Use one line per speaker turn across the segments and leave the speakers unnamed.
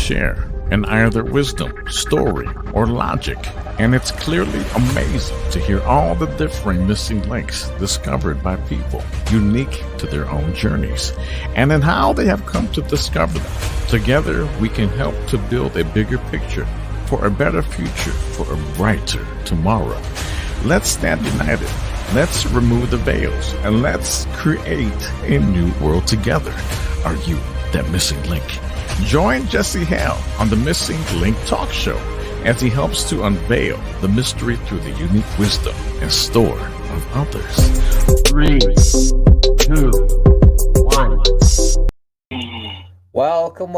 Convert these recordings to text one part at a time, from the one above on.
share in either wisdom, story, or logic. And it's clearly amazing to hear all the differing missing links discovered by people unique to their own journeys and in how they have come to discover them. Together, we can help to build a bigger picture for a better future, for a brighter tomorrow. Let's stand united. Let's remove the veils and let's create a new world together. Are you that missing link? Join Jesse Hale on the Missing Link Talk Show as he helps to unveil the mystery through the unique wisdom and store of others.
3, 2, 1.
Welcome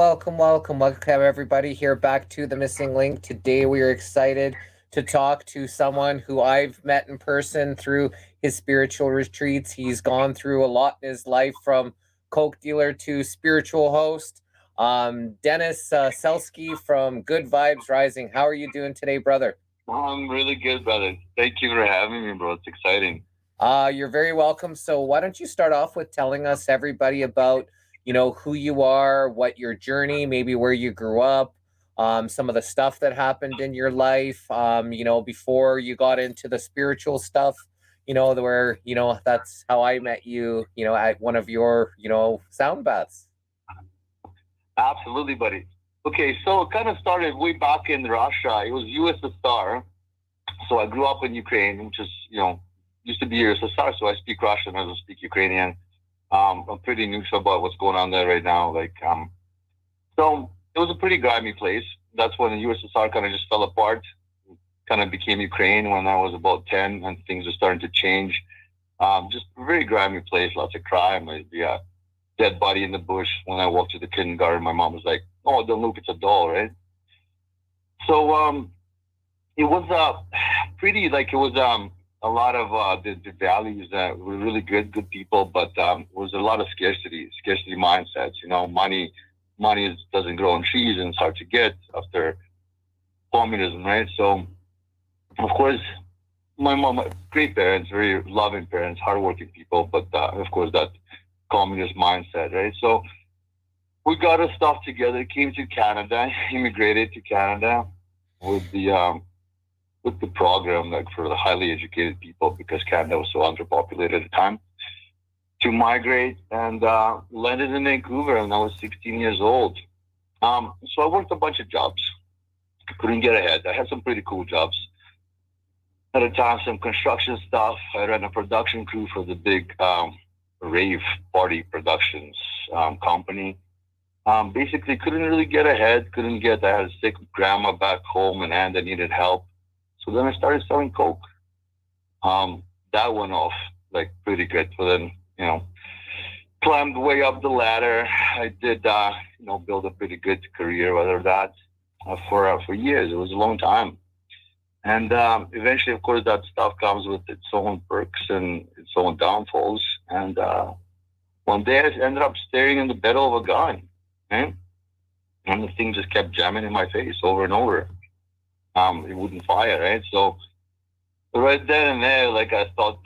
everybody here back to the Missing Link. Today we are excited to talk to someone who I've met in person through his spiritual retreats. He's gone through a lot in his life, from coke dealer to spiritual host. Dennis Selsky from Good Vibes Rising. How are you doing today, brother?
I'm really good, brother. Thank you for having me, bro. It's exciting.
You're very welcome. So why don't you start off with telling us, everybody, about, who you are, what your journey, maybe where you grew up, some of the stuff that happened in your life, before you got into the spiritual stuff, where, that's how I met you, at one of your, sound baths.
Absolutely, buddy. Okay, so it kind of started way back in Russia. It was USSR. So I grew up in Ukraine, which is, used to be USSR. So I speak Russian, I don't speak Ukrainian. I'm pretty neutral about what's going on there right now. So it was a pretty grimy place. That's when the USSR kind of just fell apart. Kind of became Ukraine when I was about 10, and things were starting to change. Just a very grimy place, lots of crime. There'd be a dead body in the bush. When I walked to the kindergarten, my mom was like, "Oh, don't look, it's a doll," right? So it was pretty, it was a lot of the values that were really good people, but it was a lot of scarcity mindsets. Money doesn't grow on trees, and it's hard to get after communism, right? So, of course, my mom, great parents, very loving parents, hardworking people, but of course that communist mindset, right? So we got our stuff together, came to Canada, immigrated to Canada with the program, for the highly educated people, because Canada was so underpopulated at the time, to migrate, and landed in Vancouver when I was 16 years old. So I worked a bunch of jobs. Couldn't get ahead. I had some pretty cool jobs. At the time, some construction stuff. I ran a production crew for the big rave party productions company. Basically couldn't really get ahead. I had a sick grandma back home, and aunt that needed help. So then I started selling coke. That went off pretty good. So then, climbed way up the ladder. I did, build a pretty good career out of that for years. It was a long time. And eventually, of course, that stuff comes with its own perks and its own downfalls. And one day I ended up staring in the barrel of a gun, right? And the thing just kept jamming in my face over and over. It wouldn't fire, right? So right then and there, I thought,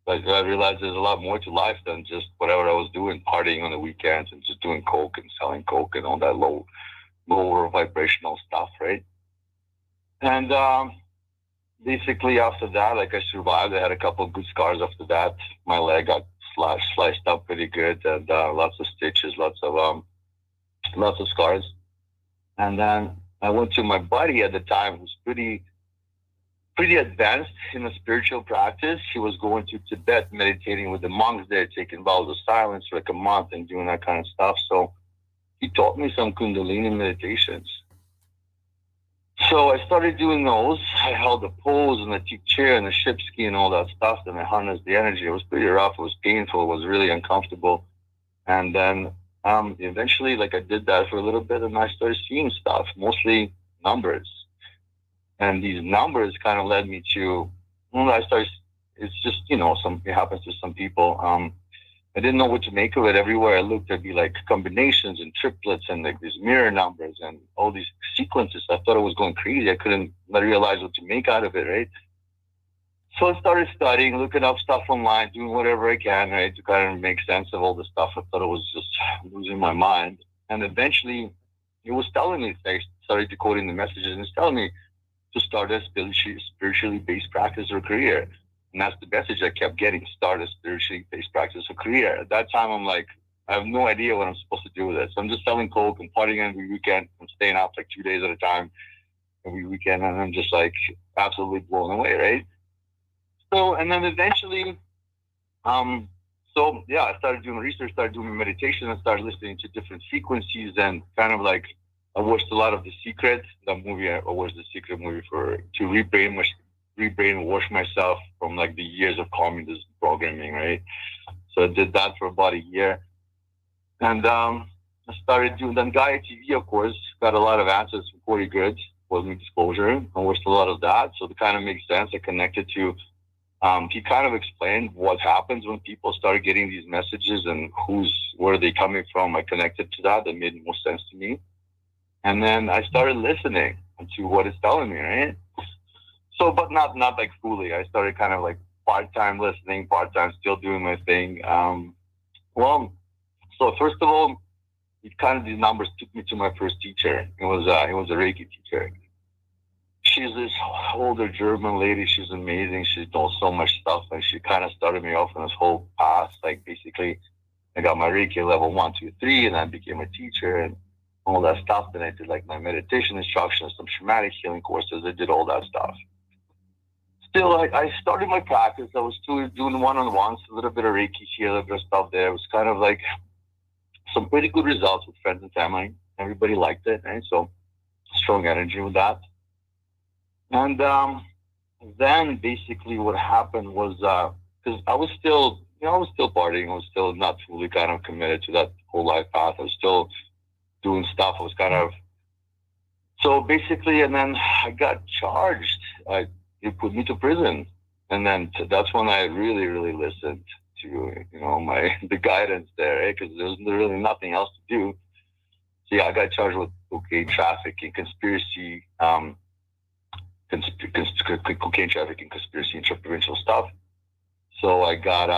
I realized there's a lot more to life than just whatever I was doing, partying on the weekends and just doing coke and selling coke and all that lower vibrational stuff, right? And basically after that, I survived. I had a couple of good scars after that. My leg got sliced up pretty good, and lots of stitches, lots of scars. And then I went to my buddy at the time, who was pretty advanced in a spiritual practice. He was going to Tibet, meditating with the monks there, taking vows of silence for a month and doing that kind of stuff. So he taught me some Kundalini meditations. So I started doing those. I held the pose and the teak chair and the ship ski and all that stuff, and I harnessed the energy. It was pretty rough. It was painful. It was really uncomfortable. And then eventually, I did that for a little bit, and I started seeing stuff, mostly numbers. And these numbers kind of led me to, it's just, it happens to some people. I didn't know what to make of it. Everywhere I looked, there'd be combinations and triplets and these mirror numbers and all these sequences. I thought I was going crazy. I couldn't realize what to make out of it, right? So I started studying, looking up stuff online, doing whatever I can, right, to kind of make sense of all the stuff. I thought I was just losing my mind. And eventually it was telling me, I started decoding the messages, and it's telling me to start a spiritually based practice or career. And that's the message I kept getting: start a spiritually based practice or career. At that time, I'm like, I have no idea what I'm supposed to do with this. I'm just selling coke and partying every weekend. I'm staying out like 2 days at a time every weekend, and I'm just like absolutely blown away, right? So, and then eventually, so yeah, I started doing research, started doing meditation, and started listening to different frequencies, and kind of like I watched a lot of The Secret, the movie. I watched The Secret movie to rebrainwash myself from like the years of communist programming, right? So I did that for about a year, and I started doing. Then Gaia TV, of course, got a lot of answers from Corey Good, Cosmic Disclosure. I watched a lot of that, so it kind of makes sense. I connected to. He kind of explained what happens when people start getting these messages and where are they coming from. I connected to that. That made more sense to me. And then I started listening to what it's telling me, right? So, but not like fully. I started kind of like part-time listening, part-time still doing my thing. So first of all, these numbers took me to my first teacher. It was a Reiki teacher. She's this older German lady. She's amazing. She knows so much stuff, and she kind of started me off on this whole path. Like basically, I got my Reiki level 1, 2, 3, and I became a teacher and all that stuff. Then I did like my meditation instructions, some shamanic healing courses. I did all that stuff. Still, I started my practice. I was still doing one-on-ones, a little bit of Reiki here, a little bit of stuff there. It was kind of like some pretty good results with friends and family. Everybody liked it, right? So strong energy with that. And then basically what happened was because I was still partying. I was still not fully kind of committed to that whole life path. I was still doing stuff. I was kind of so basically, and then I got charged. They put me to prison, and then that's when I really, really listened to the guidance there, because there was really nothing else to do. So yeah, I got charged with cocaine trafficking, conspiracy. Cocaine trafficking, conspiracy, interprovincial stuff. So I got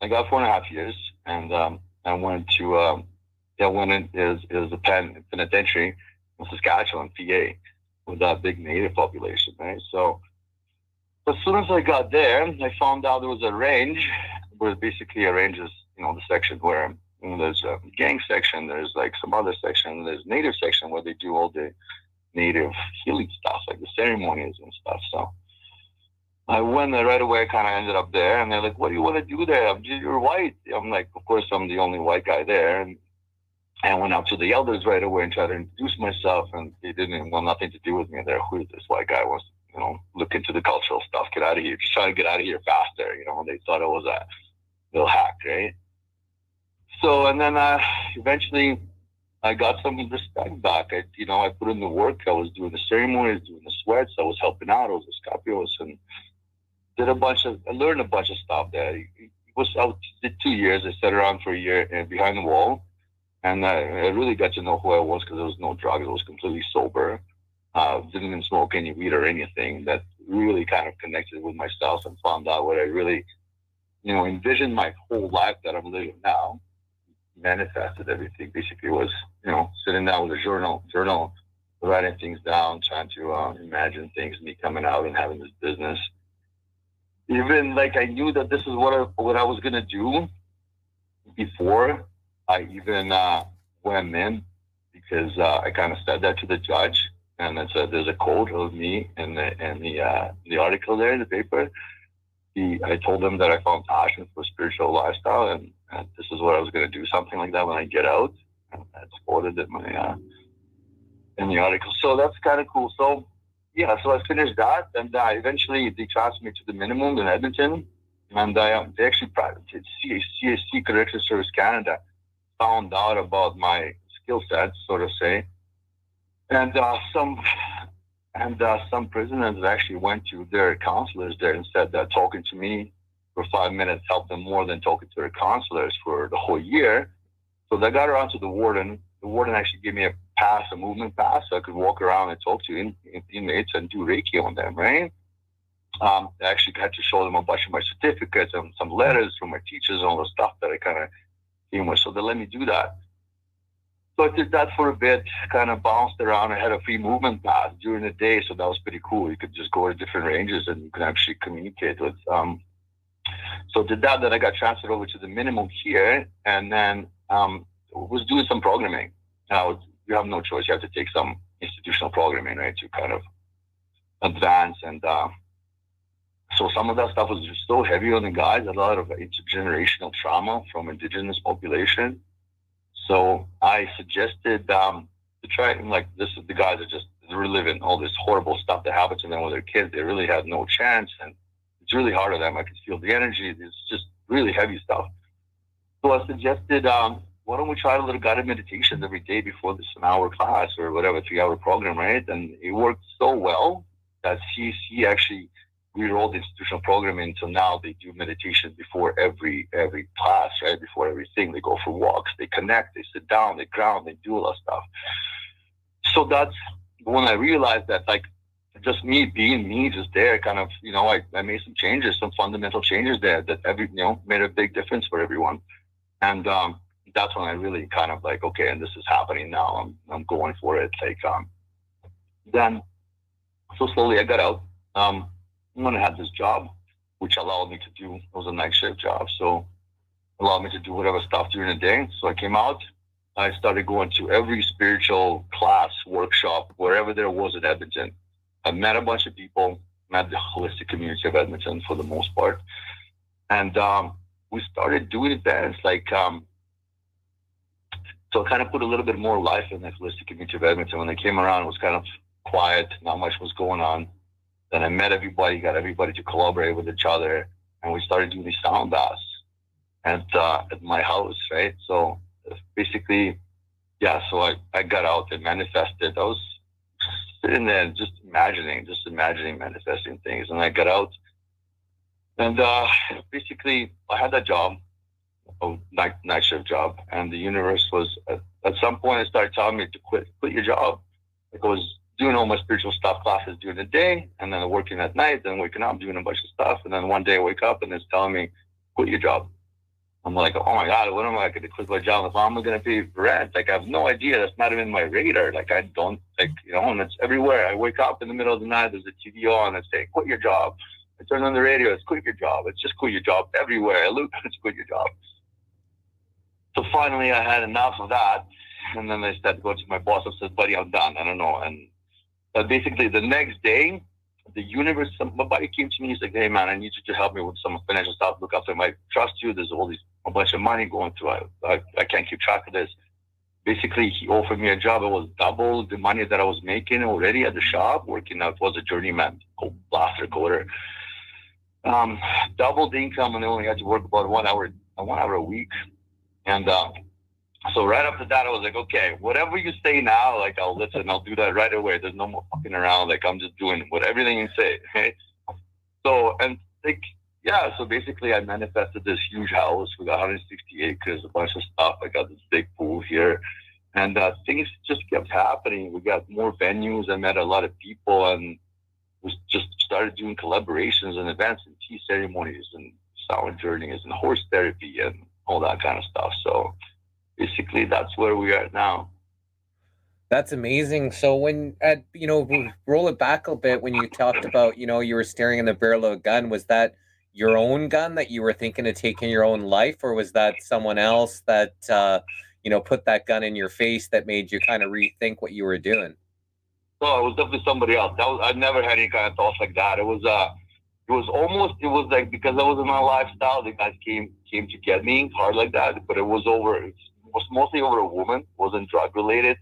4.5 years, and I went to went in is a penitentiary in Saskatchewan, PA, with that big Native population, right? So as soon as I got there, I found out there was a range, where basically a range is the section where there's a gang section, there's like some other section, there's Native section where they do all the Native healing stuff, like the ceremonies and stuff. So I went there right away. I kind of ended up there, and they're like, "What do you want to do there? You're white." I'm like, "Of course, I'm the only white guy there." And I went up to the elders right away and tried to introduce myself, and they didn't want nothing to do with me there. Who is this white guy? Wants to, look into the cultural stuff. Get out of here. Just trying to get out of here faster. They thought it was a little hack, right? So, and then eventually, I got some respect back. I put in the work. I was doing the ceremonies, doing the sweats. I was helping out. I was a scapios and I learned a bunch of stuff there. I did 2 years. I sat around for a year behind the wall, and I really got to know who I was, because there was no drugs. I was completely sober. Didn't even smoke any weed or anything. That really kind of connected with myself and found out what I really, envisioned my whole life that I'm living now. Manifested everything. Basically was sitting down with a journal, writing things down, trying to imagine things, me coming out and having this business. Even like I knew that this is what I was gonna do before I even went in, because I kind of said that to the judge, and I said there's a quote of me in the article there in the paper. I told them that I found passion for spiritual lifestyle, and this is what I was going to do, something like that when I get out. And it's quoted in the article. So that's kind of cool. So yeah, so I finished that, and eventually they transferred me to the minimum in Edmonton, and they actually CSC Correctional Service Canada found out about my skill set, so to say, and some prisoners actually went to their counselors there and said that talking to me for 5 minutes helped them more than talking to their counselors for the whole year. So they got around to the warden. The warden actually gave me a movement pass, so I could walk around and talk to inmates and do Reiki on them, right? I actually had to show them a bunch of my certificates and some letters from my teachers and all the stuff that I kind of came with. So they let me do that. So I did that for a bit, kind of bounced around. I had a free movement pass during the day, so that was pretty cool. You could just go to different ranges and you could actually communicate with. So did that. Then I got transferred over to the minimum here, and then was doing some programming. Now you have no choice; you have to take some institutional programming, right, to kind of advance. And so some of that stuff was just so heavy on the guys. A lot of intergenerational trauma from indigenous population. So I suggested to try, like, the guys are just reliving all this horrible stuff that happened to them with their kids. They really had no chance, and it's really hard on them. I could feel the energy. It's just really heavy stuff. So I suggested, why don't we try a little guided meditation every day before this an hour class or whatever, 3-hour program, right? And it worked so well that CC actually re-rolled the institutional programming, so now they do meditation before every class, right? Before everything. They go for walks, they connect, they sit down, they ground, they do all that stuff. So that's when I realized that, like, just me being me, just there, kind of, I made some changes, some fundamental changes there that made a big difference for everyone. And that's when I really kind of like, okay, and this is happening now. I'm going for it. Like, then, so slowly I got out. When I had this job, which allowed me to do, it was a night shift job, so allowed me to do whatever stuff during the day. So I came out, I started going to every spiritual class, workshop, wherever there was in Edmonton. I met a bunch of people, met the holistic community of Edmonton for the most part. And we started doing events like, so I kind of put a little bit more life in the holistic community of Edmonton. When they came around, it was kind of quiet, not much was going on. Then I met everybody, got everybody to collaborate with each other, and we started doing these sound baths at my house, right? So basically, yeah, so I got out and manifested. I was sitting there just imagining manifesting things. And I got out, and basically I had that job, a night shift job, and the universe was, at some point, it started telling me to quit your job. Like, I was doing all my spiritual stuff classes during the day, and then working at night, then waking up, doing a bunch of stuff. And then one day I wake up and it's telling me, quit your job. I'm like, oh my God, what am I going to quit my job? How am I going to pay rent? Like, I have no idea. That's not even my radar. Like, I don't, like, and it's everywhere. I wake up in the middle of the night, there's a TV on and say, quit your job. I turn on the radio, it's quit your job. It's just quit your job everywhere. I look, it's quit your job. So finally I had enough of that. And then I started going to my boss and said, buddy, I'm done. I don't know. And basically the next day, the universe, somebody came to me, he's like, hey man, I need you to help me with some financial stuff. Look after I trust you. There's a bunch of money going through. I can't keep track of this. Basically, he offered me a job. It was double the money that I was making already at the shop, working out was a journeyman, blaster coder. Double the income, and I only had to work about 1 hour a week. And so right after that, I was like, okay, whatever you say now, like, I'll listen. I'll do that right away. There's no more fucking around. Like, I'm just doing everything you say. Okay? So, and like, yeah, so basically I manifested this huge house. We got 160 acres, a bunch of stuff. I got this big pool here. And things just kept happening. We got more venues. I met a lot of people, and we just started doing collaborations and events and tea ceremonies and sound journeys and horse therapy and all that kind of stuff. So basically that's where we are now.
That's amazing. So when, roll it back a bit, when you talked about, you were staring in the barrel of a gun, was that your own gun that you were thinking of taking your own life, or was that someone else that, put that gun in your face that made you kind of rethink what you were doing?
No, it was definitely somebody else. I never had any kind of thoughts like that. It was like, because I was in my lifestyle, the guys came to get me hard like that, but it was mostly over a woman. It wasn't drug related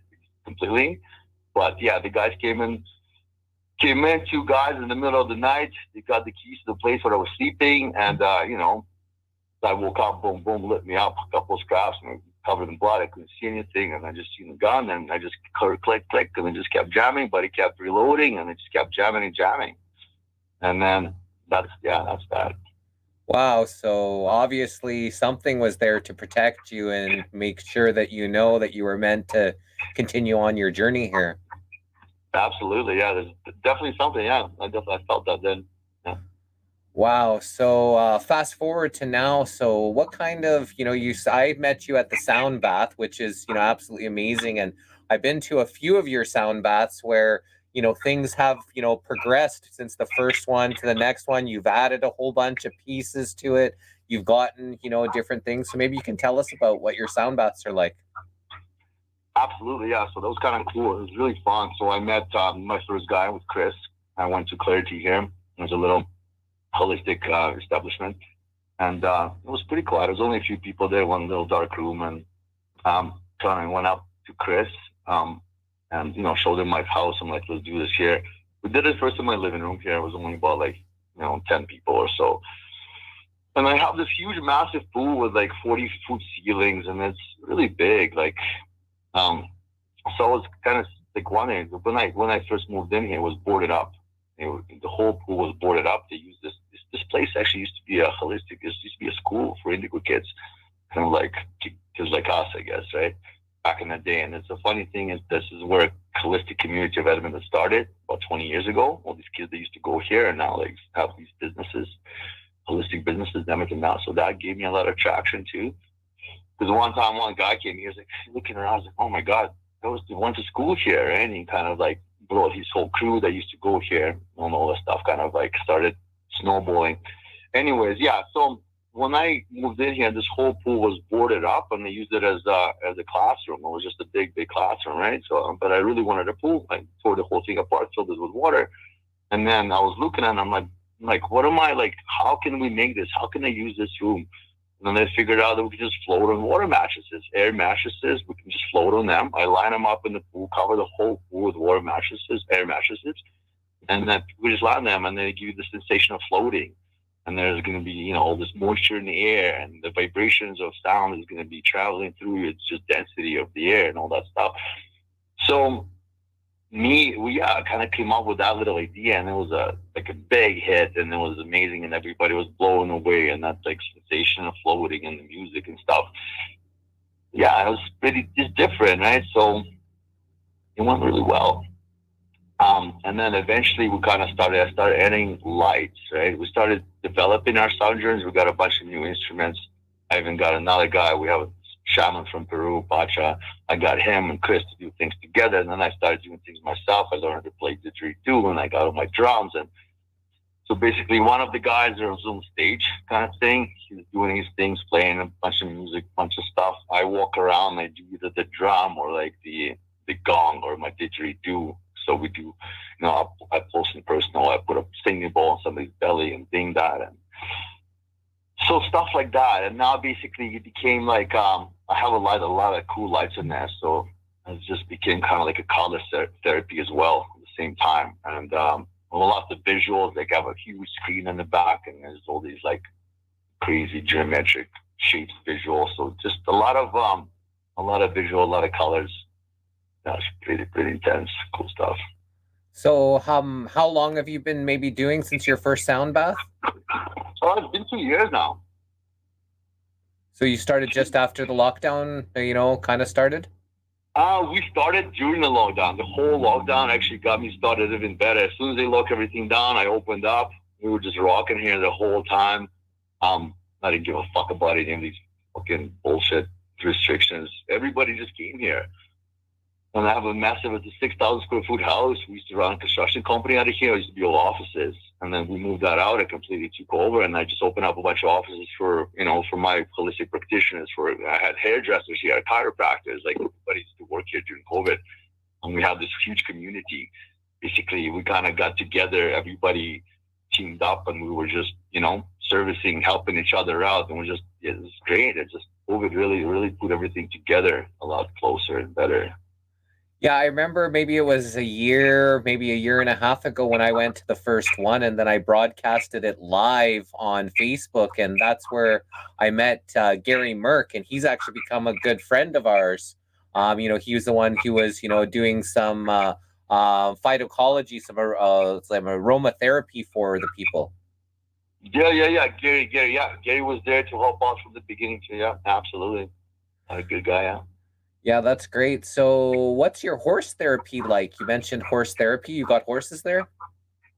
completely. But yeah, the guys came in, 2 guys in the middle of the night. They got the keys to the place where I was sleeping, and I woke up, boom, boom, lit me up, a couple of scraps, and covered in blood. I couldn't see anything, and I just seen the gun, and I just click, and it just kept jamming, but it kept reloading, and it just kept jamming and jamming. And then that's that.
Wow. So obviously something was there to protect you and make sure that that you were meant to continue on your journey here.
Absolutely. Yeah. There's definitely something. Yeah. I felt that then. Yeah.
Wow. So fast forward to now. So what kind of, I met you at the sound bath, which is, absolutely amazing. And I've been to a few of your sound baths where, things have, progressed since the first one to the next one. You've added a whole bunch of pieces to it. You've gotten, different things. So maybe you can tell us about what your sound baths are like.
Absolutely, yeah. So that was kind of cool. It was really fun. So I met my first guy with Chris. I went to Clarity here. It was a little holistic establishment, and it was pretty quiet. There was only a few people there, one little dark room, and kind of went up to Chris and showed him my house. I'm like, let's do this here. We did it first in my living room here. It was only about 10 people or so. And I have this huge, massive pool with 40-foot ceilings, and it's really big. So I was kind of wondering when I first moved in here, it was boarded up. The whole pool was boarded up. They used this place actually used to be a holistic. It used to be a school for indigo kids, kind of like kids like us, I guess, right? Back in the day. And it's a funny thing is this is where holistic community of Edmonton started about 20 years ago. All these kids that used to go here and now have these businesses, holistic businesses in Edmonton now. So that gave me a lot of traction too. Because one time one guy came, he was looking around, I was like, oh my God, I went to school here, right? And he kind of brought his whole crew that used to go here and all that stuff kind of started snowballing. Anyways, yeah, so when I moved in here, this whole pool was boarded up and they used it as a classroom. It was just a big classroom, right? So, but I really wanted a pool. I tore the whole thing apart, filled it with water. And then I was looking at it, I'm like, what am I, how can we make this? How can I use this room? And then they figured out that we could just float on water mattresses, air mattresses. We can just float on them. I line them up in the pool, cover the whole pool with water mattresses, air mattresses. And then we just line them and they give you the sensation of floating. And there's going to be, all this moisture in the air and the vibrations of sound is going to be traveling through. It's just density of the air and all that stuff. So we kind of came up with that little idea, and it was a big hit, and it was amazing, and everybody was blown away, and that sensation of floating and the music and stuff. Yeah, it was pretty just different, right? So it went really well. And then eventually I started adding lights, right? We started developing our sound journeys. We got a bunch of new instruments. I even got another guy. We have a shaman from Peru, Pacha. I got him and Chris to do things together, and then I started doing things myself. I learned to play didgeridoo, and I got all my drums. And so basically one of the guys was on stage kind of thing. He was doing his things, playing a bunch of music, bunch of stuff. I walk around, I do either the drum or the gong or my didgeridoo. So we do, I post in personal, I put a singing bowl on somebody's belly and ding that. And so stuff like that. And now basically it became I have a lot of cool lights in there. So it just became kind of like a color therapy as well at the same time. And a lot of the visuals, I have a huge screen in the back and there's all these crazy geometric shapes visuals. So just a lot of visual, a lot of colors. That's pretty intense, cool stuff.
So how long have you been maybe doing since your first sound bath?
Oh, it's been 2 years now.
So you started just after the lockdown, kind of started?
We started during the lockdown. The whole lockdown actually got me started even better. As soon as they locked everything down, I opened up. We were just rocking here the whole time. I didn't give a fuck about any of these fucking bullshit restrictions. Everybody just came here. And I have it's a 6,000 square foot house. We used to run a construction company out of here. It used to be all offices. And then we moved that out. I completely took over and I just opened up a bunch of offices for my holistic practitioners. I had hairdressers here, chiropractors, everybody used to work here during COVID. And we have this huge community. Basically, we kind of got together, everybody teamed up and we were just, servicing, helping each other out. And it was great. It just, COVID really, really put everything together a lot closer and better.
Yeah, I remember maybe it was a year and a half ago when I went to the first one, and then I broadcasted it live on Facebook, and that's where I met Gary Merck, and he's actually become a good friend of ours. He was the one who was, doing some phytocology, some aromatherapy for the people.
Yeah. Gary was there to help out from the beginning too. Yeah, absolutely. A good guy, yeah.
Yeah, that's great. So what's your horse therapy like? You mentioned horse therapy. You got horses there?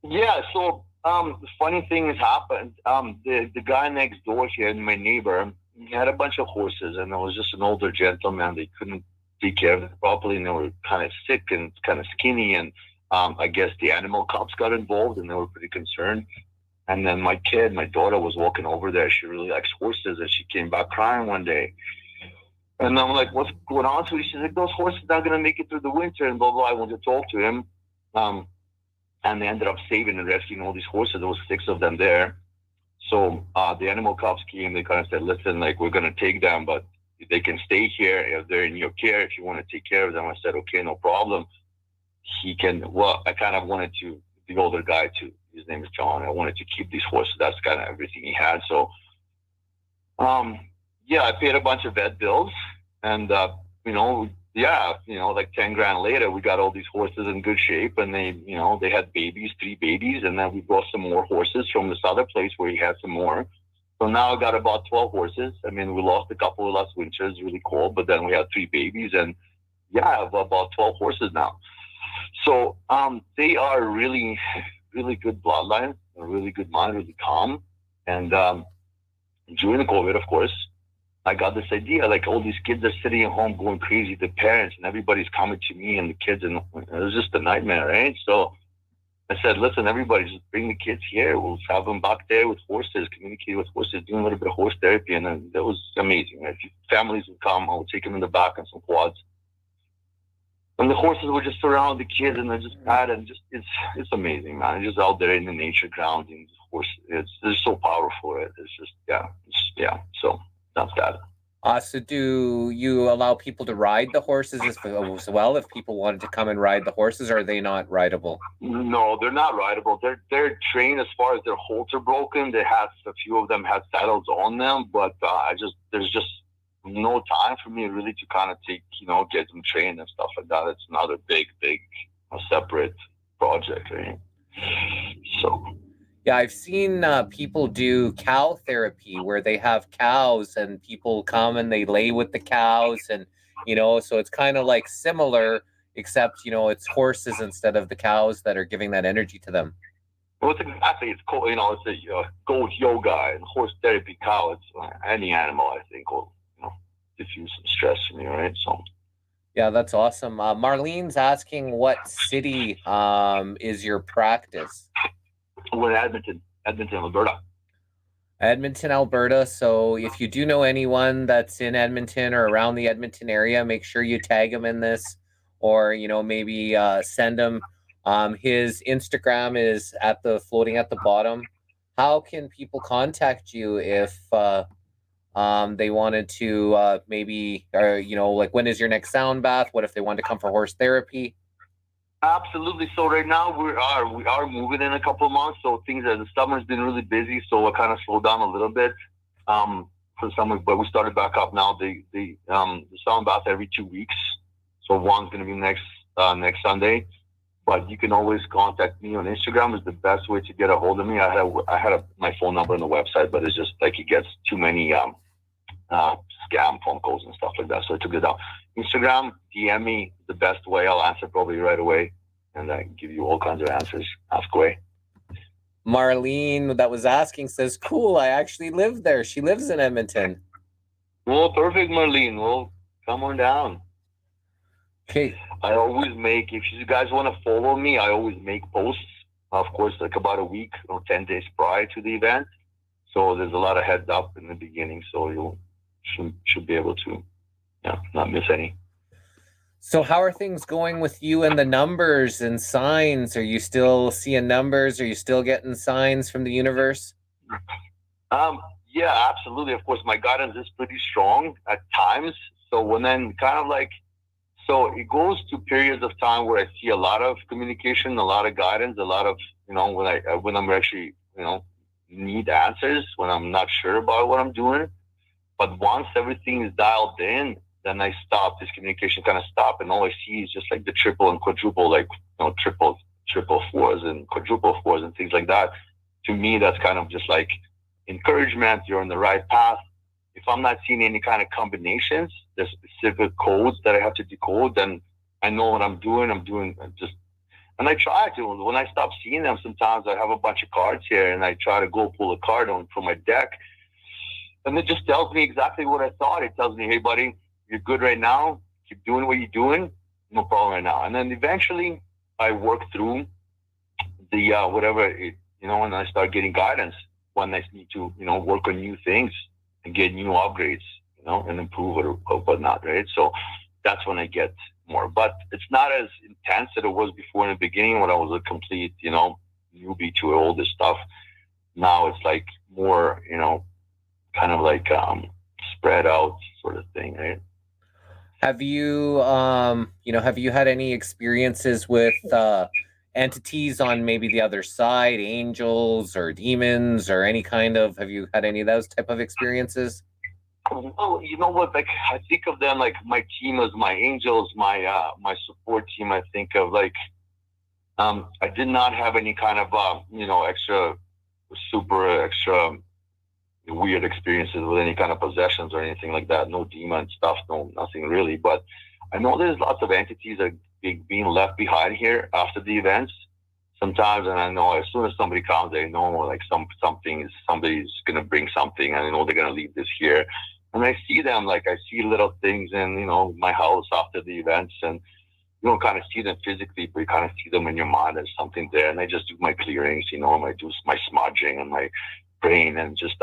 Yeah, so The funny thing has happened. The guy next door here, my neighbor, he had a bunch of horses, and it was just an older gentleman. They couldn't take care of them properly, and they were kind of sick and kind of skinny. And I guess the animal cops got involved, and they were pretty concerned. And then my daughter was walking over there. She really likes horses, and she came back crying one day. And I'm like, "What's going on?" So she's like, "Those horses are not going to make it through the winter," and blah, blah. I went to talk to him. And they ended up saving and rescuing all these horses. There was 6 of them there. So the animal cops came. They kind of said, "Listen, like, we're going to take them, but they can stay here if they're in your care. If you want to take care of them." I said, "Okay, no problem." He can. Well, I kind of wanted to. The older guy too. His name is John. I wanted to keep these horses. That's kind of everything he had. So, yeah, I paid a bunch of vet bills, and like 10 grand later, we got all these horses in good shape, and they had babies, 3 babies, and then we brought some more horses from this other place where he had some more. So now I got about 12 horses. I mean, we lost a couple last winter. It's really cold, but then we had 3 babies, and yeah, I have about 12 horses now. So they are really, really good bloodline, a really good mind, really calm. And during the COVID, of course, I got this idea, like, all these kids are sitting at home going crazy, the parents, and everybody's coming to me and the kids, and it was just a nightmare, right? So I said, "Listen, everybody, just bring the kids here. We'll have them back there with horses, communicate with horses, doing a little bit of horse therapy." And then that was amazing. Right? Families would come, I would take them in the back on some quads. And the horses would just surround the kids, and they're just bad, and just it's amazing, man. It's just out there in the nature, grounding horse. They're so powerful. It's just So that's that.
So do you allow people to ride the horses as well? If people wanted to come and ride the horses, are they not rideable?
No, they're not rideable. They're trained as far as their holts are broken. They have a few of them had saddles on them, but there's just no time for me really to kind of get them trained and stuff like that. It's another big separate project, right? So.
Yeah, I've seen people do cow therapy where they have cows and people come and they lay with the cows, and so it's kind of like similar, except it's horses instead of the cows that are giving that energy to them.
Well, it's called, it's a goat yoga and horse therapy. Cow, it's any animal, I think, will diffuse some stress from you, right? So.
Yeah, that's awesome. Marlene's asking, what city is your practice?
We're in Edmonton, Alberta.
Edmonton, Alberta. So if you do know anyone that's in Edmonton or around the Edmonton area, make sure you tag him in this, or maybe send him. His Instagram is floating at the bottom. How can people contact you if they wanted to maybe, like, when is your next sound bath? What if they want to come for horse therapy?
Absolutely. So right now we are moving in a couple of months. So the summer's been really busy. So I kind of slowed down a little bit for the summer, but we started back up now. The sound bath every 2 weeks. So one's going to be next Sunday. But you can always contact me on Instagram. Is the best way to get a hold of me. I had my phone number on the website, but it's just like it gets too many scam phone calls and stuff like that. So I took it down. Instagram, DM me, the best way. I'll answer probably right away, and I can give you all kinds of answers. Ask away.
Marlene that was asking says, "Cool, I actually live there." She lives in Edmonton.
Well, perfect, Marlene. Well, come on down.
Okay.
I always make, if you guys want to follow me, I always make posts, of course, like about a week or 10 days prior to the event. So there's a lot of heads up in the beginning, so you should be able to not miss any.
So how are things going with you and the numbers and signs? Are you still seeing numbers? Are you still getting signs from the universe?
Yeah, absolutely. Of course, my guidance is pretty strong at times. So so it goes to periods of time where I see a lot of communication, a lot of guidance, a lot of, when I'm actually, need answers, when I'm not sure about what I'm doing. But once everything is dialed in, then I stop. This communication kind of stop, and all I see is just like the triple and quadruple, like triple fours and quadruple fours and things like that. To me, that's kind of just like encouragement. You're on the right path. If I'm not seeing any kind of combinations, there's specific codes that I have to decode, then I know what I'm doing. And I try to. When I stop seeing them, sometimes I have a bunch of cards here, and I try to go pull a card on from my deck, and it just tells me exactly what I thought. It tells me, "Hey, buddy, you're good right now. Keep doing what you're doing. No problem right now." And then eventually, I work through the whatever it, and I start getting guidance when I need to, work on new things and get new upgrades, and improve or whatnot, right? So that's when I get more. But it's not as intense as it was before in the beginning when I was a complete, newbie to all this stuff. Now it's like more, kind of like spread out sort of thing, right?
Have you, have you had any experiences with entities on maybe the other side, angels or demons or any kind of, have you had any of those type of experiences?
Well, you know what, like I think of them like my team as my angels, my support team. I think of like I did not have any kind of extra weird experiences with any kind of possessions or anything like that. No demon stuff, no nothing really. But I know there's lots of entities that being left behind here after the events sometimes, and I know as soon as somebody comes, they know like somebody's gonna bring something, and I know they're gonna leave this here. And I see them, like I see little things in my house after the events, and you don't kind of see them physically, but you kind of see them in your mind. There's something there, and I just do my clearings, I do my smudging and my brain, and just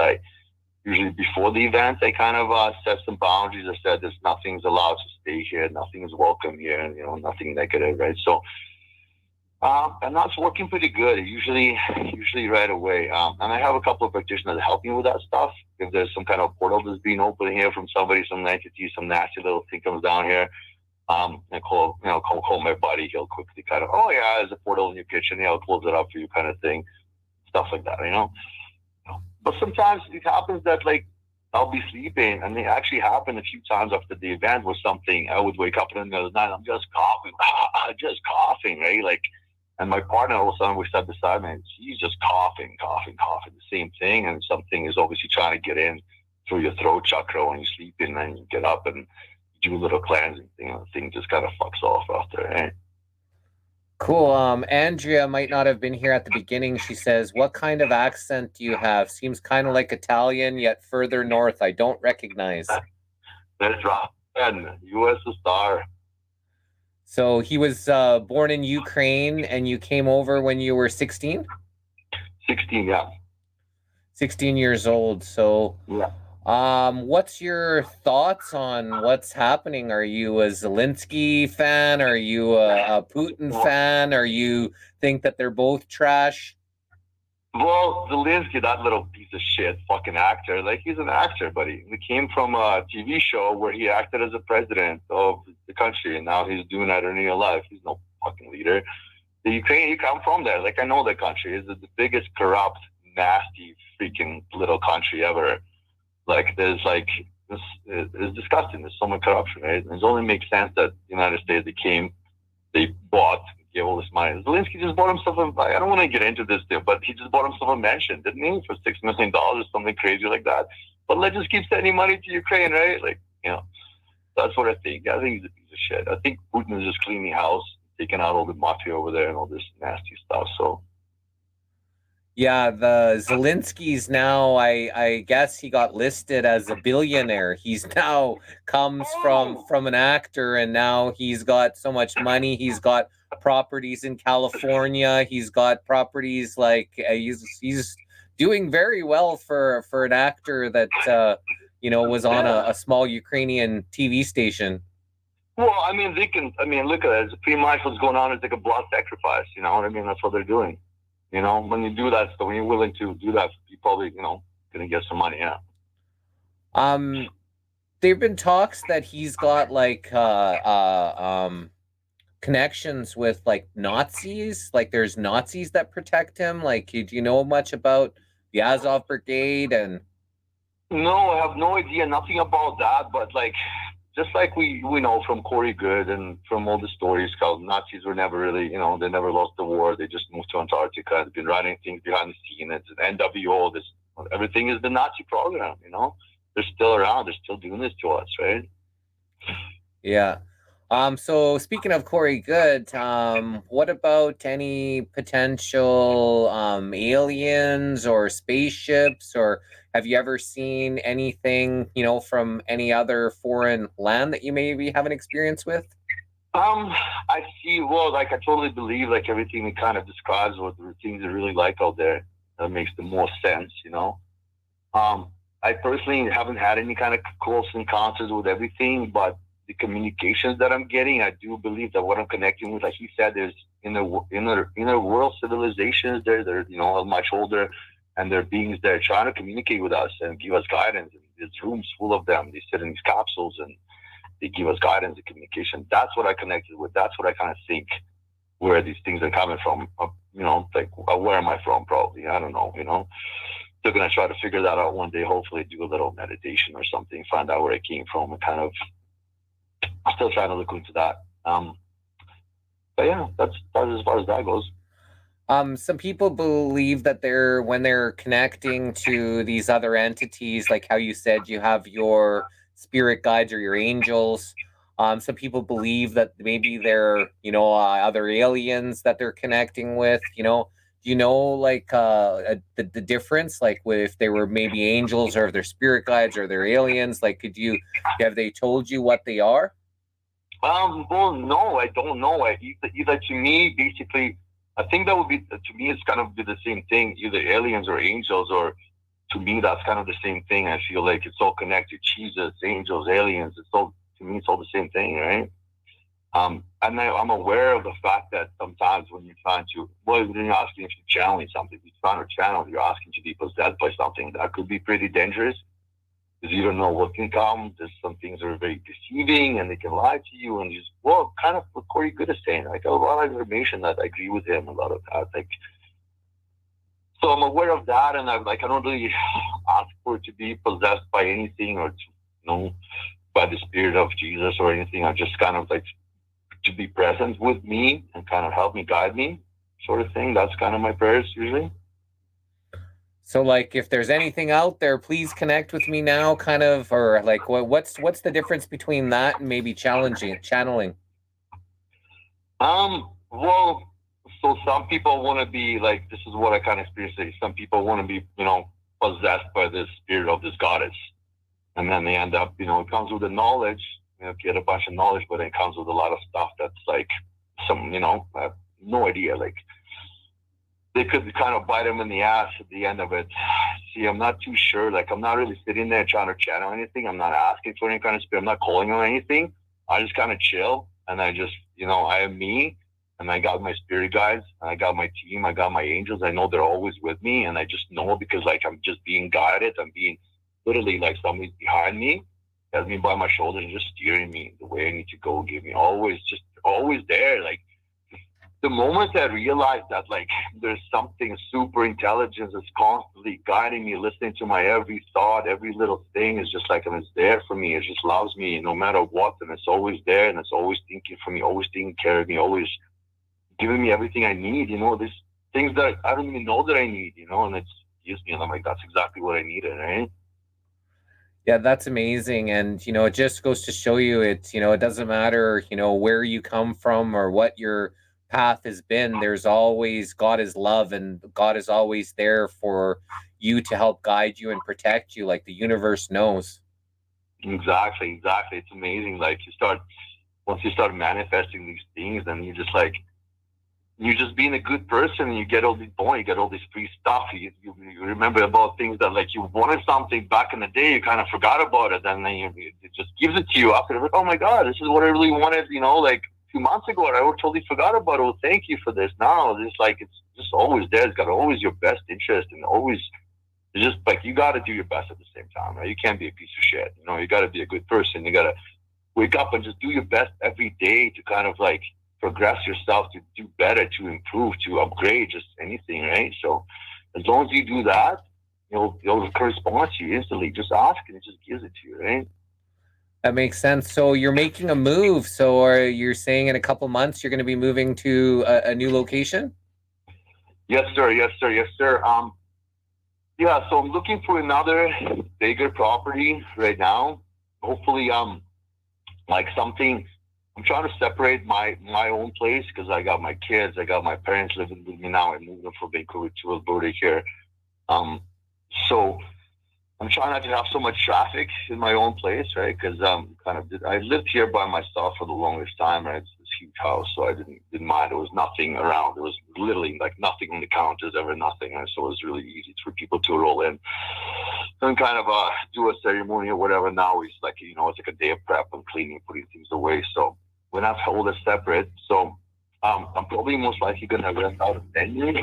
usually before the event, I kind of set some boundaries. I said there's nothing's allowed to stay here, nothing is welcome here, and nothing negative, right? So, and that's working pretty good. Usually right away. And I have a couple of practitioners that help me with that stuff. If there's some kind of portal that's being opened here from somebody, some entity, some nasty little thing comes down here, I call my buddy. He'll quickly kind of, oh yeah, there's a portal in your kitchen. Yeah, I'll close it up for you, kind of thing, stuff like that, But sometimes it happens that like I'll be sleeping, and it actually happened a few times after the event with something. I would wake up in the middle of the night, I'm just coughing, right? Like, and my partner all of a sudden we sat beside me, and she's just coughing, the same thing, and something is obviously trying to get in through your throat chakra when you're sleeping. And then you get up and do a little cleansing thing, and the thing just kind of fucks off after, right?
Cool. Andrea might not have been here at the beginning. She says, what kind of accent do you have? Seems kind of like Italian, yet further north. I don't recognize.
That's right. USSR.
So he was born in Ukraine, and you came over when you were 16?
16, yeah.
16 years old. So
yeah.
What's your thoughts on what's happening? Are you a Zelensky fan? Are you a Putin fan? Or you think that they're both trash?
Well, Zelensky, that little piece of shit fucking actor, like he's an actor, buddy. He came from a TV show where he acted as a president of the country, and now he's doing that in real life. He's no fucking leader. The Ukraine, you come from there. Like, I know the country is the biggest corrupt, nasty, freaking little country ever. Like, there's like, it's disgusting. There's so much corruption, right? And it only makes sense that the United States, they bought, gave all this money. Zelensky just bought himself I don't want to get into this thing, but he just bought himself a mansion, didn't he? For $6 million or something crazy like that. But let's just keep sending money to Ukraine, right? Like, that's what I think. I think he's a piece of shit. I think Putin is just cleaning house, taking out all the mafia over there and all this nasty stuff. So,
yeah, the Zelensky's now, I guess he got listed as a billionaire. He's now comes from an actor, and now he's got so much money. He's got properties in California. He's got properties like he's doing very well for an actor that was on a small Ukrainian TV station.
Well, I mean, look at it. It's pretty much what's going on. It's like a blood sacrifice. You know what I mean? That's what they're doing. When you do that, so when you're willing to do that, you probably, gonna get some money. Yeah.
There've been talks that he's got like connections with like Nazis. Like, there's Nazis that protect him. Like, do you know much about the Azov Brigade? And
no, I have no idea, nothing about that. But like, just like we know from Corey Good and from all the stories, how Nazis were never really, they never lost the war. They just moved to Antarctica. They've been running things behind the scene. It's an NWO. Everything is the Nazi program. They're still around. They're still doing this to us, right?
Yeah. So speaking of Corey Good, what about any potential aliens or spaceships, or have you ever seen anything, from any other foreign land that you maybe have an experience with?
I see. Well, like I totally believe like everything it kind of describes what the things are really like out there. That makes the most sense, I personally haven't had any kind of close encounters with everything, but the communications that I'm getting, I do believe that what I'm connecting with, like he said, there's inner world civilizations there. They're much older, and they're beings that are trying to communicate with us and give us guidance. And there's rooms full of them. They sit in these capsules and they give us guidance and communication. That's what I connected with. That's what I kind of think where these things are coming from. Like where am I from? Probably I don't know. They're gonna try to figure that out one day. Hopefully, do a little meditation or something, find out where it came from, and kind of. I'm still trying to look into that. But yeah, that's as far as that goes.
Some people believe that when they're connecting to these other entities, like how you said you have your spirit guides or your angels. Some people believe that maybe they're, other aliens that they're connecting with. Do you know like the difference, like if they were maybe angels or if they're spirit guides or they're aliens? Like, have they told you what they are?
Well, no, I don't know. Either to me, basically, I think that would be, to me, it's kind of be the same thing, either aliens or angels, or to me, that's kind of the same thing. I feel like it's all connected. Jesus, angels, aliens, to me, it's all the same thing, right? And I'm aware of the fact that sometimes when you're when you're asking if you're channeling something, if you're trying to channel, you're asking to be possessed by something, that could be pretty dangerous. Because you don't know what can come. There's some things that are very deceiving and they can lie to you. And kind of what Corey Good is saying, like a lot of information that I agree with him, a lot of that. Like, so I'm aware of that, and I don't really ask for it to be possessed by anything or by the spirit of Jesus or anything. I just kind of like to be present with me and kind of help me, guide me, sort of thing. That's kind of my prayers usually.
So, like, if there's anything out there, please connect with me now, kind of, or like, what's the difference between that and maybe channeling?
Well, so some people want to be like, this is what I kind of experienced. Some people want to be, possessed by this spirit of this goddess, and then they end up, it comes with the knowledge, get a bunch of knowledge, but it comes with a lot of stuff that's like some, I have no idea, like. They could kind of bite them in the ass at the end of it. See, I'm not too sure. Like, I'm not really sitting there trying to channel anything. I'm not asking for any kind of spirit. I'm not calling on anything. I just kind of chill, and I just, I am me, and I got my spirit guides, and I got my team, I got my angels. I know they're always with me, and I just know because, like, I'm just being guided. I'm being literally like somebody's behind me, has me by my shoulder, and just steering me the way I need to go, give me always there, like. The moment I realized that, like, there's something super intelligent that's constantly guiding me, listening to my every thought, every little thing is just like, and it's there for me. It just loves me no matter what, and it's always there, and it's always thinking for me, always taking care of me, always giving me everything I need. There's things that I don't even know that I need, and it gives me, and I'm like, that's exactly what I needed, right?
Yeah, that's amazing. And, it just goes to show you it doesn't matter, where you come from or what your path has been. There's always, God is love, and God is always there for you to help guide you and protect you, like the universe knows.
Exactly. It's amazing. Like, once you start manifesting these things, then you're just being a good person, and you get all these you get all this free stuff. You remember about things that, like, you wanted something back in the day, you kind of forgot about it, and then it just gives it to you after. Like, oh my God, this is what I really wanted, like 2 months ago, I totally forgot about it. Well, thank you for this. Now it's like, it's just always there. It's got always your best interest, and always, it's just like, you got to do your best at the same time, right? You can't be a piece of shit. You got to be a good person. You got to wake up and just do your best every day to kind of like progress yourself, to do better, to improve, to upgrade, just anything, right? So as long as you do that, it'll correspond to you instantly. Just ask, and it just gives it to you, right?
That makes sense. So you're making a move. So you're saying in a couple months you're going to be moving to a new location?
Yes, sir. Yeah, so I'm looking for another bigger property right now. Hopefully, like something I'm trying to separate my own place because I got my kids, I got my parents living with me now. I moved them from Vancouver to Alberta here. So I'm trying not to have so much traffic in my own place, right? Because I lived here by myself for the longest time, right? It's this huge house, so I didn't mind. There was nothing around. There was literally like nothing on the counters, ever nothing, and so it was really easy for people to roll in and kind of do a ceremony or whatever. Now it's like it's like a day of prep and cleaning, putting things away. So we're not all this separate. So I'm probably most likely gonna rent out a venue,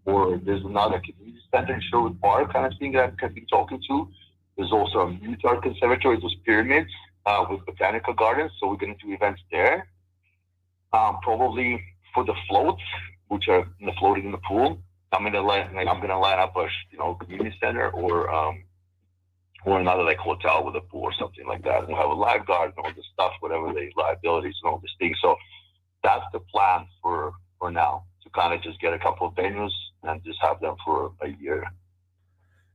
or there's another community center in Sherwood Park kind of thing that I've been talking to. There's also a youth art conservatory, those pyramids with botanical gardens. So we're going to do events there. Probably for the floats, which are floating in the pool. I'm gonna line up a community center or another like hotel with a pool or something like that. We'll have a lifeguard and all this stuff, whatever the liabilities and all this thing. So that's the plan for now, to kind of just get a couple of venues and just have them for a year.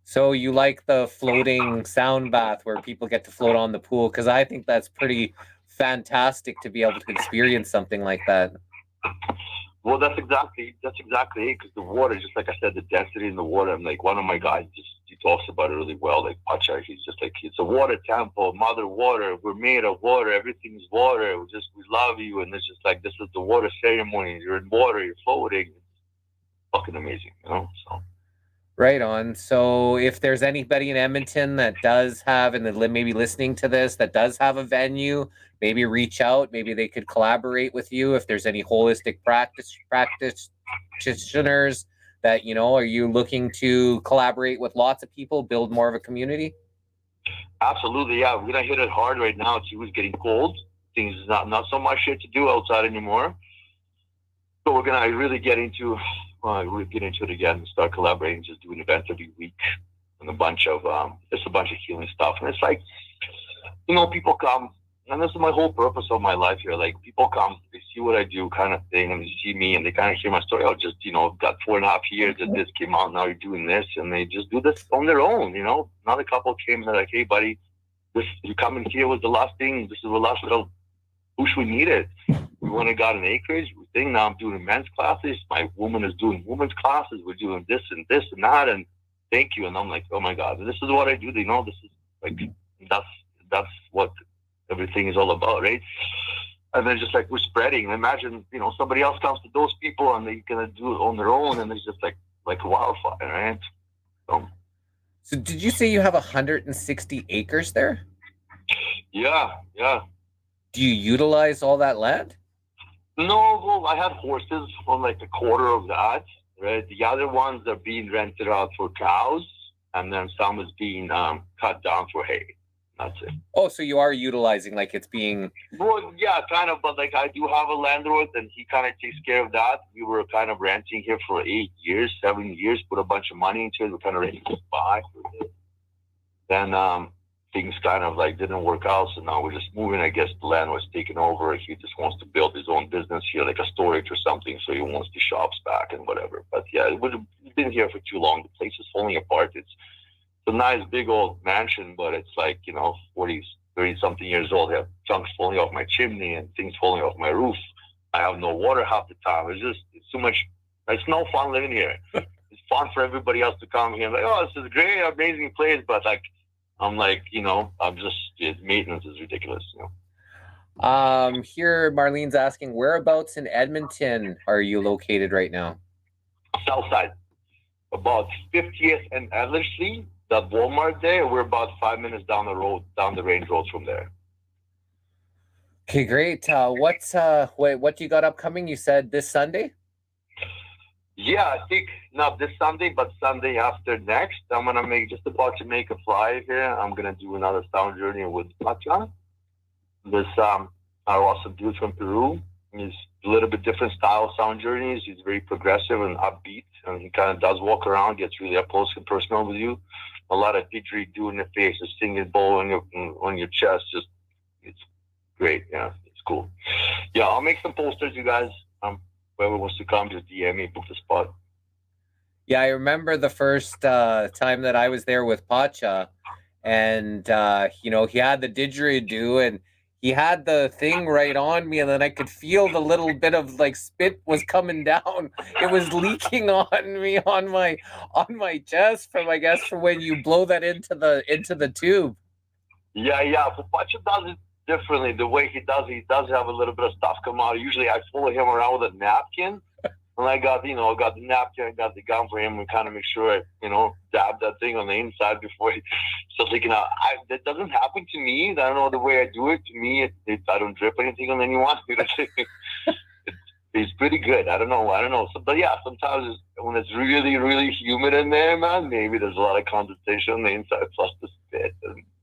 So you like the floating sound bath where people get to float on the pool? Because I think that's pretty fantastic to be able to experience something like that.
Well, that's exactly it. Because the water, just like I said, the density in the water. I'm like, one of my guys he talks about it really well. Like Pacha, he's just like, it's a water temple, mother water. We're made of water. Everything's water. We love you. And it's just like, this is the water ceremony. You're in water. You're floating. It's fucking amazing, So.
Right on. So if there's anybody in Edmonton that does have, and maybe listening to this, that does have a venue, maybe reach out. Maybe they could collaborate with you. If there's any holistic practitioners that, are you looking to collaborate with lots of people, build more of a community?
Absolutely, yeah. We're gonna hit it hard right now. It was getting cold. Things is not so much shit to do outside anymore. So we're gonna really get into it again and start collaborating, just doing events every week and a bunch of healing stuff. And it's like, people come, and this is my whole purpose of my life here. Like, people come, they see what I do, kind of thing, and they see me, and they kind of hear my story. Oh, just got 4.5 years that this came out, now you're doing this, and they just do this on their own. Another couple came and they're like, hey, buddy, you coming here was the last thing. This is the last little push we needed. We went and got an acreage. Now I'm doing men's classes. My woman is doing women's classes. We're doing this and that, and thank you. And I'm like, oh my God, this is what I do. This is like, that's what everything is all about, right? And then just like we're spreading. Imagine, somebody else comes to those people and they're gonna do it on their own, and it's just like a wildfire, right?
So did you say you have 160 acres there?
Yeah.
Do you utilize all that land?
No, well, I had horses on like a quarter of that, right? The other ones are being rented out for cows, and then some is being cut down for hay. That's it.
Oh, so you are utilizing, like it's being...
Well, yeah, kind of, but like I do have a landlord, and he kind of takes care of that. We were kind of renting here for 7 years, put a bunch of money into it. We're kind of ready to buy. Then things kind of like didn't work out, so now we're just moving. I guess the landlord's taken over. He just wants to build his own business here, like a storage or something, so he wants the shops back and whatever. But yeah, we've been here for too long. The place is falling apart. It's a nice big old mansion, but it's like 30 something years old. I have chunks falling off my chimney and things falling off my roof. I have no water half the time. It's too much. It's no fun living here. It's fun for everybody else to come here and like, oh, this is a great, amazing place, but like, I'm like, maintenance is ridiculous.
Here, Marlene's asking, whereabouts in Edmonton are you located right now?
South side, about 50th and Ellerslie, that Walmart there. We're about 5 minutes down the range road from there.
Okay, great. What do you got upcoming? You said this Sunday?
Yeah, I think not this Sunday, but Sunday after next. I'm about to make a flyer here. I'm gonna do another sound journey with Pacha. This our awesome dude from Peru. He's a little bit different style of sound journeys. He's very progressive and upbeat, and he kind of does walk around, gets really up close and personal with you. A lot of didgeridoo in the face, a singing bowl on your chest. It's great. Yeah, it's cool. Yeah, I'll make some posters, you guys. Whoever wants to come, just DM me, book the spot.
Yeah, I remember the first time that I was there with Pacha, and he had the didgeridoo, and he had the thing right on me, and then I could feel the little bit of like spit was coming down. It was leaking on me on my chest from, I guess, from when you blow that into the tube.
Yeah. So Pacha does it differently. The way he does have a little bit of stuff come out. Usually I follow him around with a napkin. And I got the napkin, I got the gun for him, and kind of make sure I, dab that thing on the inside before he starts leaking out. That doesn't happen to me. I don't know the way I do it. To me, I don't drip anything on anyone. It's pretty good. I don't know. So, but yeah, sometimes when it's really, really humid in there, man, maybe there's a lot of condensation on the inside plus the spit.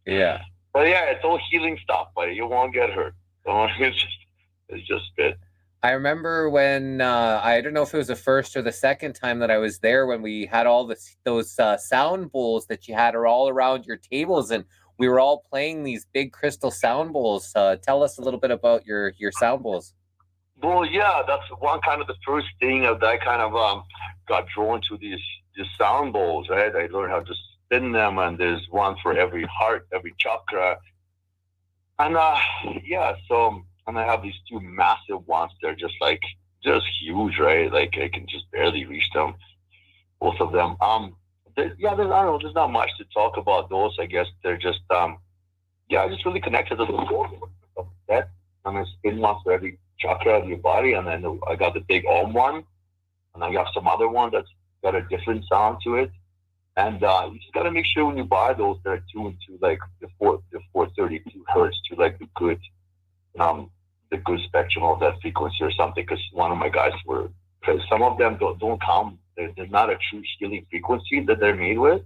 Yeah.
But yeah, it's all healing stuff, buddy. You won't get hurt. It's just spit.
I remember when I don't know if it was the first or the second time that I was there when we had all those sound bowls that you had all around your tables, and we were all playing these big crystal sound bowls. Tell us a little bit about your sound bowls.
Well, yeah, that's one kind of the first thing that I kind of got drawn to these sound bowls, right? I learned how to spin them, and there's one for every heart, every chakra, and so. And I have these two massive ones. They're just huge, right? Like I can just barely reach them, both of them. There's not much to talk about those. I guess they're just, I just really connected to the that. And I spin one for every chakra of your body, and then I got the big Om one, and I got some other one that's got a different sound to it. And you just got to make sure when you buy those, they're tuned to like the 432 hertz to like the good spectrum of that frequency or something, because one of my guys because some of them don't come, they're not a true healing frequency that they're made with.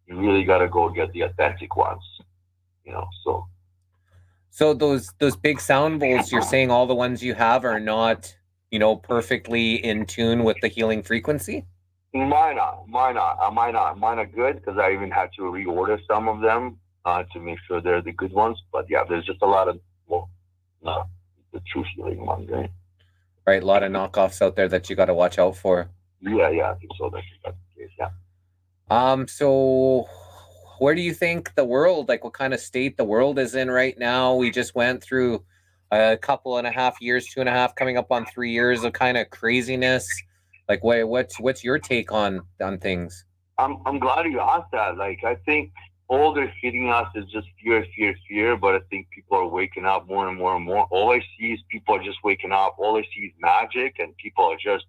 You really got to go get the authentic ones, so
those big sound bowls, you're saying all the ones you have are not perfectly in tune with the healing frequency?
Mine are good, because I even had to reorder some of them to make sure they're the good ones. But yeah, there's just a lot of the true healing ones, right?
Right, a lot of knockoffs out there that you got to watch out for.
Yeah, I think so. That's the case. Yeah.
So where do you think the world, like what kind of state the world is in right now? We just went through a couple and a half years, 2.5, coming up on 3 years of kind of craziness. Like, what's your take on things?
I'm glad you asked that. Like, I think all they're hitting us is just fear, but I think people are waking up more and more and more. All I see is people are just waking up. All I see is magic, and people are just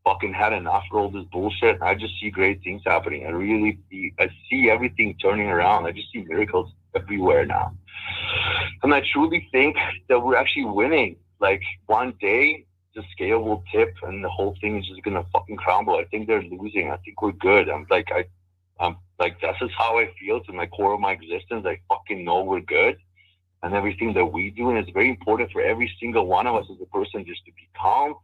fucking had enough of all this bullshit. I just see great things happening. I see everything turning around. I just see miracles everywhere now. And I truly think that we're actually winning. Like, one day the scale will tip and the whole thing is just gonna fucking crumble. I think they're losing. I think we're good. I'm like, that's just how I feel to my core of my existence. I fucking know we're good. And everything that we do, and it's very important for every single one of us as a person just to be calm,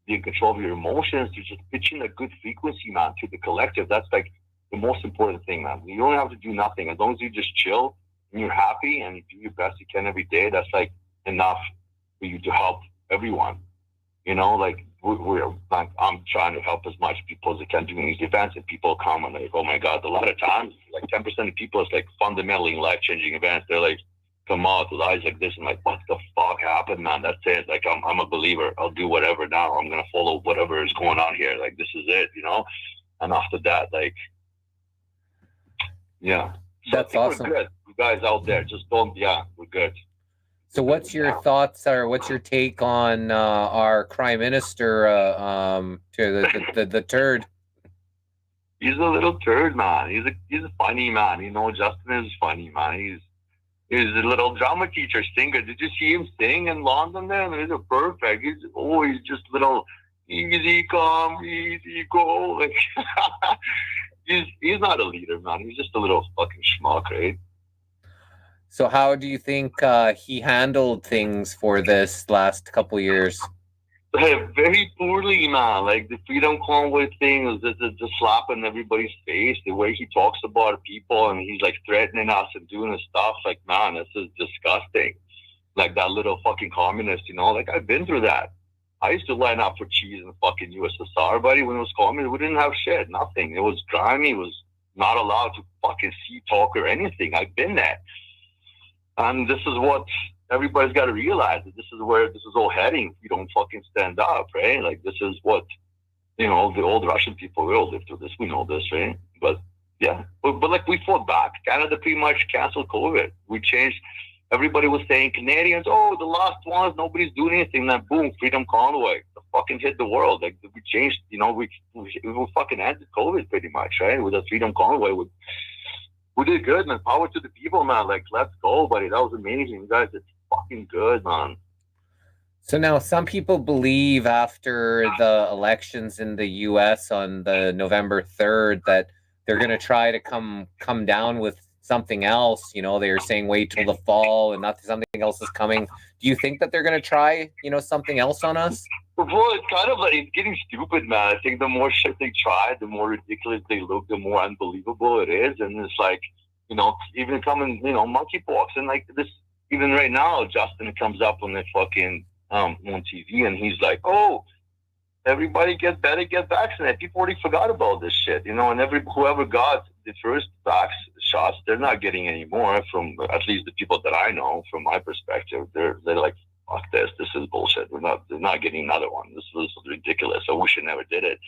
be in control of your emotions, to just pitch in a good frequency, man, to the collective. That's like the most important thing, man. You don't have to do nothing. As long as you just chill and you're happy and you do your best you can every day, that's like enough for you to help everyone. I'm trying to help as much people as I can doing these events, and people come and they're like, oh my God, a lot of times, like 10% of people, it's like fundamentally life-changing events. They're like, come out with eyes like this. I'm like, what the fuck happened, man? That's it. Like, I'm a believer. I'll do whatever now. I'm going to follow whatever is going on here. Like, this is it, And after that, like, yeah. So
that's awesome.
We're good. You guys out there, just don't, we're good.
So what's your thoughts, or what's your take on our prime minister, to the turd?
He's a little turd, man. He's a funny man. Justin is funny, man. He's a little drama teacher, singer. Did you see him sing in London there? He's perfect. He's always just little easy come, easy go. Like, he's not a leader, man. He's just a little fucking schmuck, right?
So how do you think he handled things for this last couple years?
Very poorly, man. Like, the Freedom Convoy thing is just slapping everybody's face. The way he talks about people, and he's like threatening us and doing this stuff. Like, man, this is disgusting. Like that little fucking communist, Like, I've been through that. I used to line up for cheese in the fucking USSR, buddy. When it was communist, we didn't have shit, nothing. It was grimy. It was not allowed to fucking see, talk, or anything. I've been there. And this is what everybody's got to realize that this is where this is all heading. If you don't fucking stand up, right? Like, this is what, the old Russian people, we all lived through this. We know this, right? But yeah, but like, we fought back. Canada pretty much canceled COVID. We changed. Everybody was saying Canadians, oh, the last ones, nobody's doing anything. Then boom, Freedom Convoy, fucking hit the world. Like, we changed. We fucking ended COVID pretty much, right? With the Freedom Convoy, we did good, man. Power to the people, man. Like, let's go, buddy. That was amazing, you guys. It's fucking good, man.
So now some people believe after the elections in the US on the November 3rd that they're going to try to come down with something else. They're saying wait till the fall and not something else is coming. Do you think that they're going to try, something else on us?
Well, it's kind of like, it's getting stupid, man. I think the more shit they try, the more ridiculous they look, the more unbelievable it is. And it's like, even coming, monkeypox. And like this, even right now, Justin comes up on the fucking, on TV, and he's like, oh, everybody get vaccinated. People already forgot about this shit, and whoever got the first shots, they're not getting any more, from at least the people that I know. From my perspective, they're like, fuck this is bullshit. They're not getting another one. This is ridiculous. I wish I never did it.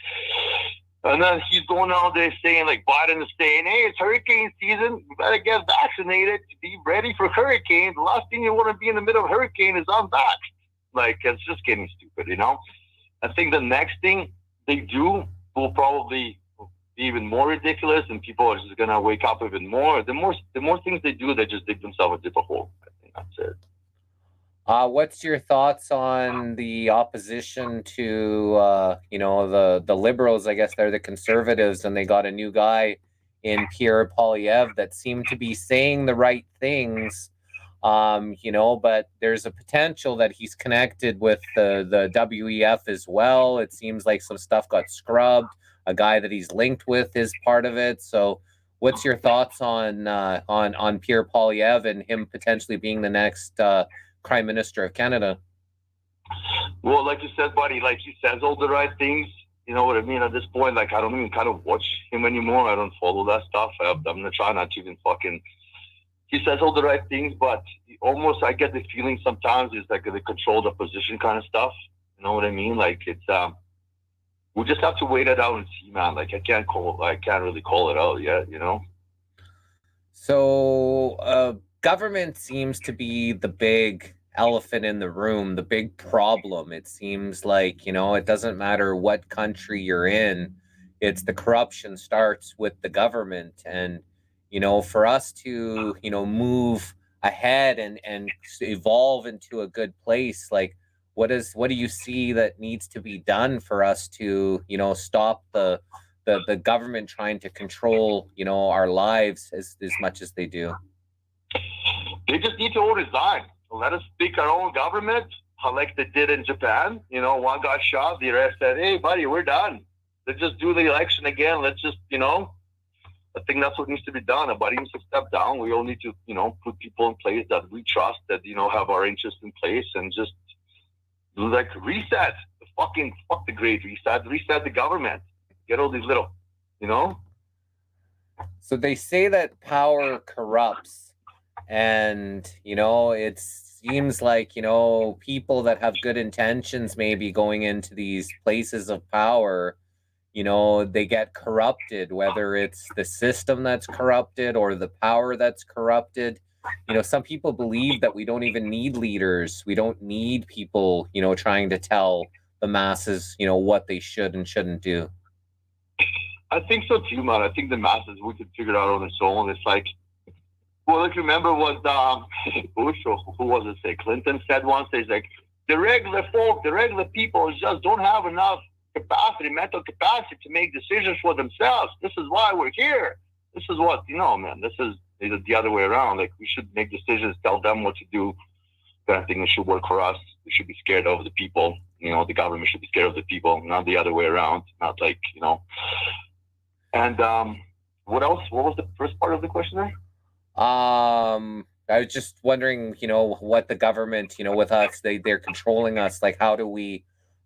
And then he's going out there saying, like, Biden is saying, hey, it's hurricane season. You better get vaccinated to be ready for hurricanes. The last thing you want to be in the middle of a hurricane is unvaxxed. Like, it's just getting stupid, I think the next thing they do will probably be even more ridiculous, and people are just going to wake up even more. The more things they do, they just dig themselves a deeper hole. I think that's it.
What's your thoughts on the opposition to, the liberals? I guess they're the conservatives, and they got a new guy in Pierre Poilievre that seemed to be saying the right things, but there's a potential that he's connected with the WEF as well. It seems like some stuff got scrubbed. A guy that he's linked with is part of it. So what's your thoughts on Pierre Poilievre and him potentially being the next Prime Minister of Canada?
Well, like you said, buddy, like, he says all the right things. You know what I mean? At this point, like, I don't even kind of watch him anymore. I don't follow that stuff. I'm going to try not to even fucking... He says all the right things, but almost I get the feeling sometimes it's like the controlled opposition kind of stuff. You know what I mean? Like, it's... we'll just have to wait it out and see, man. Like, I can't really call it out yet,
So, government seems to be the big elephant in the room, the big problem. It seems like, it doesn't matter what country you're in, it's the corruption starts with the government. And, for us to, move ahead and evolve into a good place, like, what do you see that needs to be done for us to, stop the government trying to control, our lives as much as they do?
They just need to all resign. Let us pick our own government, like they did in Japan. One got shot, the rest said, hey, buddy, we're done. Let's just do the election again. Let's just, I think that's what needs to be done. Nobody needs to step down. We all need to, put people in place that we trust, that, have our interests in place, and just, like, reset. Fuck the great reset the government. Get all these little,
So they say that power corrupts. And, it seems like, people that have good intentions maybe going into these places of power, they get corrupted, whether it's the system that's corrupted or the power that's corrupted. Some people believe that we don't even need leaders. We don't need people, trying to tell the masses, what they should and shouldn't do.
I think so too, man. I think the masses, we could figure it out on its own. It's like, well, if you remember what Bush, or who was it, say, Clinton said once, he's like, the regular folk, the regular people just don't have enough mental capacity to make decisions for themselves. This is why we're here. This is what, man, this is the other way around. Like, we should make decisions, tell them what to do. Kind of thing that should work for us. We should be scared of the people. The government should be scared of the people, not the other way around. Not like, And what else? What was the first part of the question there?
I was just wondering, what the government, with us, they're controlling us. Like, how do we,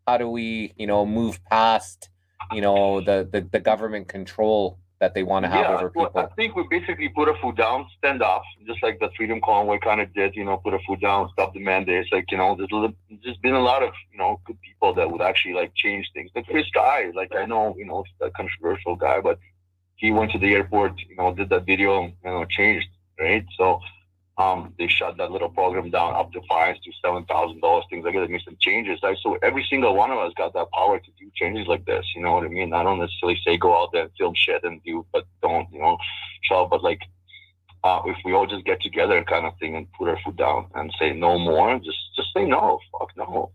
move past, the government control? that they want to have over
well,
people?
I think we basically put our foot down, stand up, just like the Freedom Convoy kind of did, put our foot down, stop the mandates. Like, there's just been a lot of, good people that would actually like change things. Like this guy, like I know, it's a controversial guy, but he went to the airport, did that video, changed, right? So they shut that little program down, up to fines to $7,000, things like that. They made some changes. Right? So every single one of us got that power to do changes like this. You know what I mean? I don't necessarily say go out there and film shit and do, but don't, show. But like, if we all just get together, kind of thing, and put our foot down and say no more, just say no. Fuck no,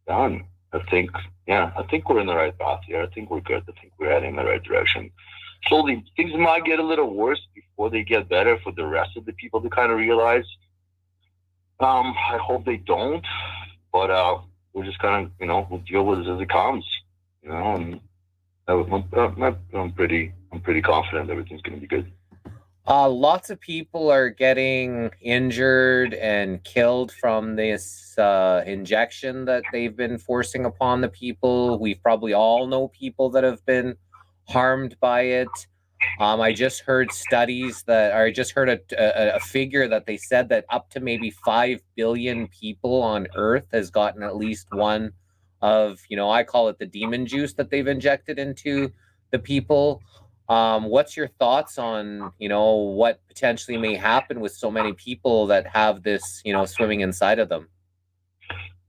done. I think we're in the right path here. I think we're good. I think we're heading in the right direction. Slowly, things might get a little worse before they get better for the rest of the people to kind of realize. I hope they don't, but we're just kind of, we'll deal with it as it comes, and I'm pretty confident everything's going to be good.
Lots of people are getting injured and killed from this injection that they've been forcing upon the people. We've probably all know people that have been harmed by it. I just heard a figure that they said that up to maybe 5 billion people on Earth has gotten at least one of, I call it the demon juice that they've injected into the people. What's your thoughts on, what potentially may happen with so many people that have this, swimming inside of them?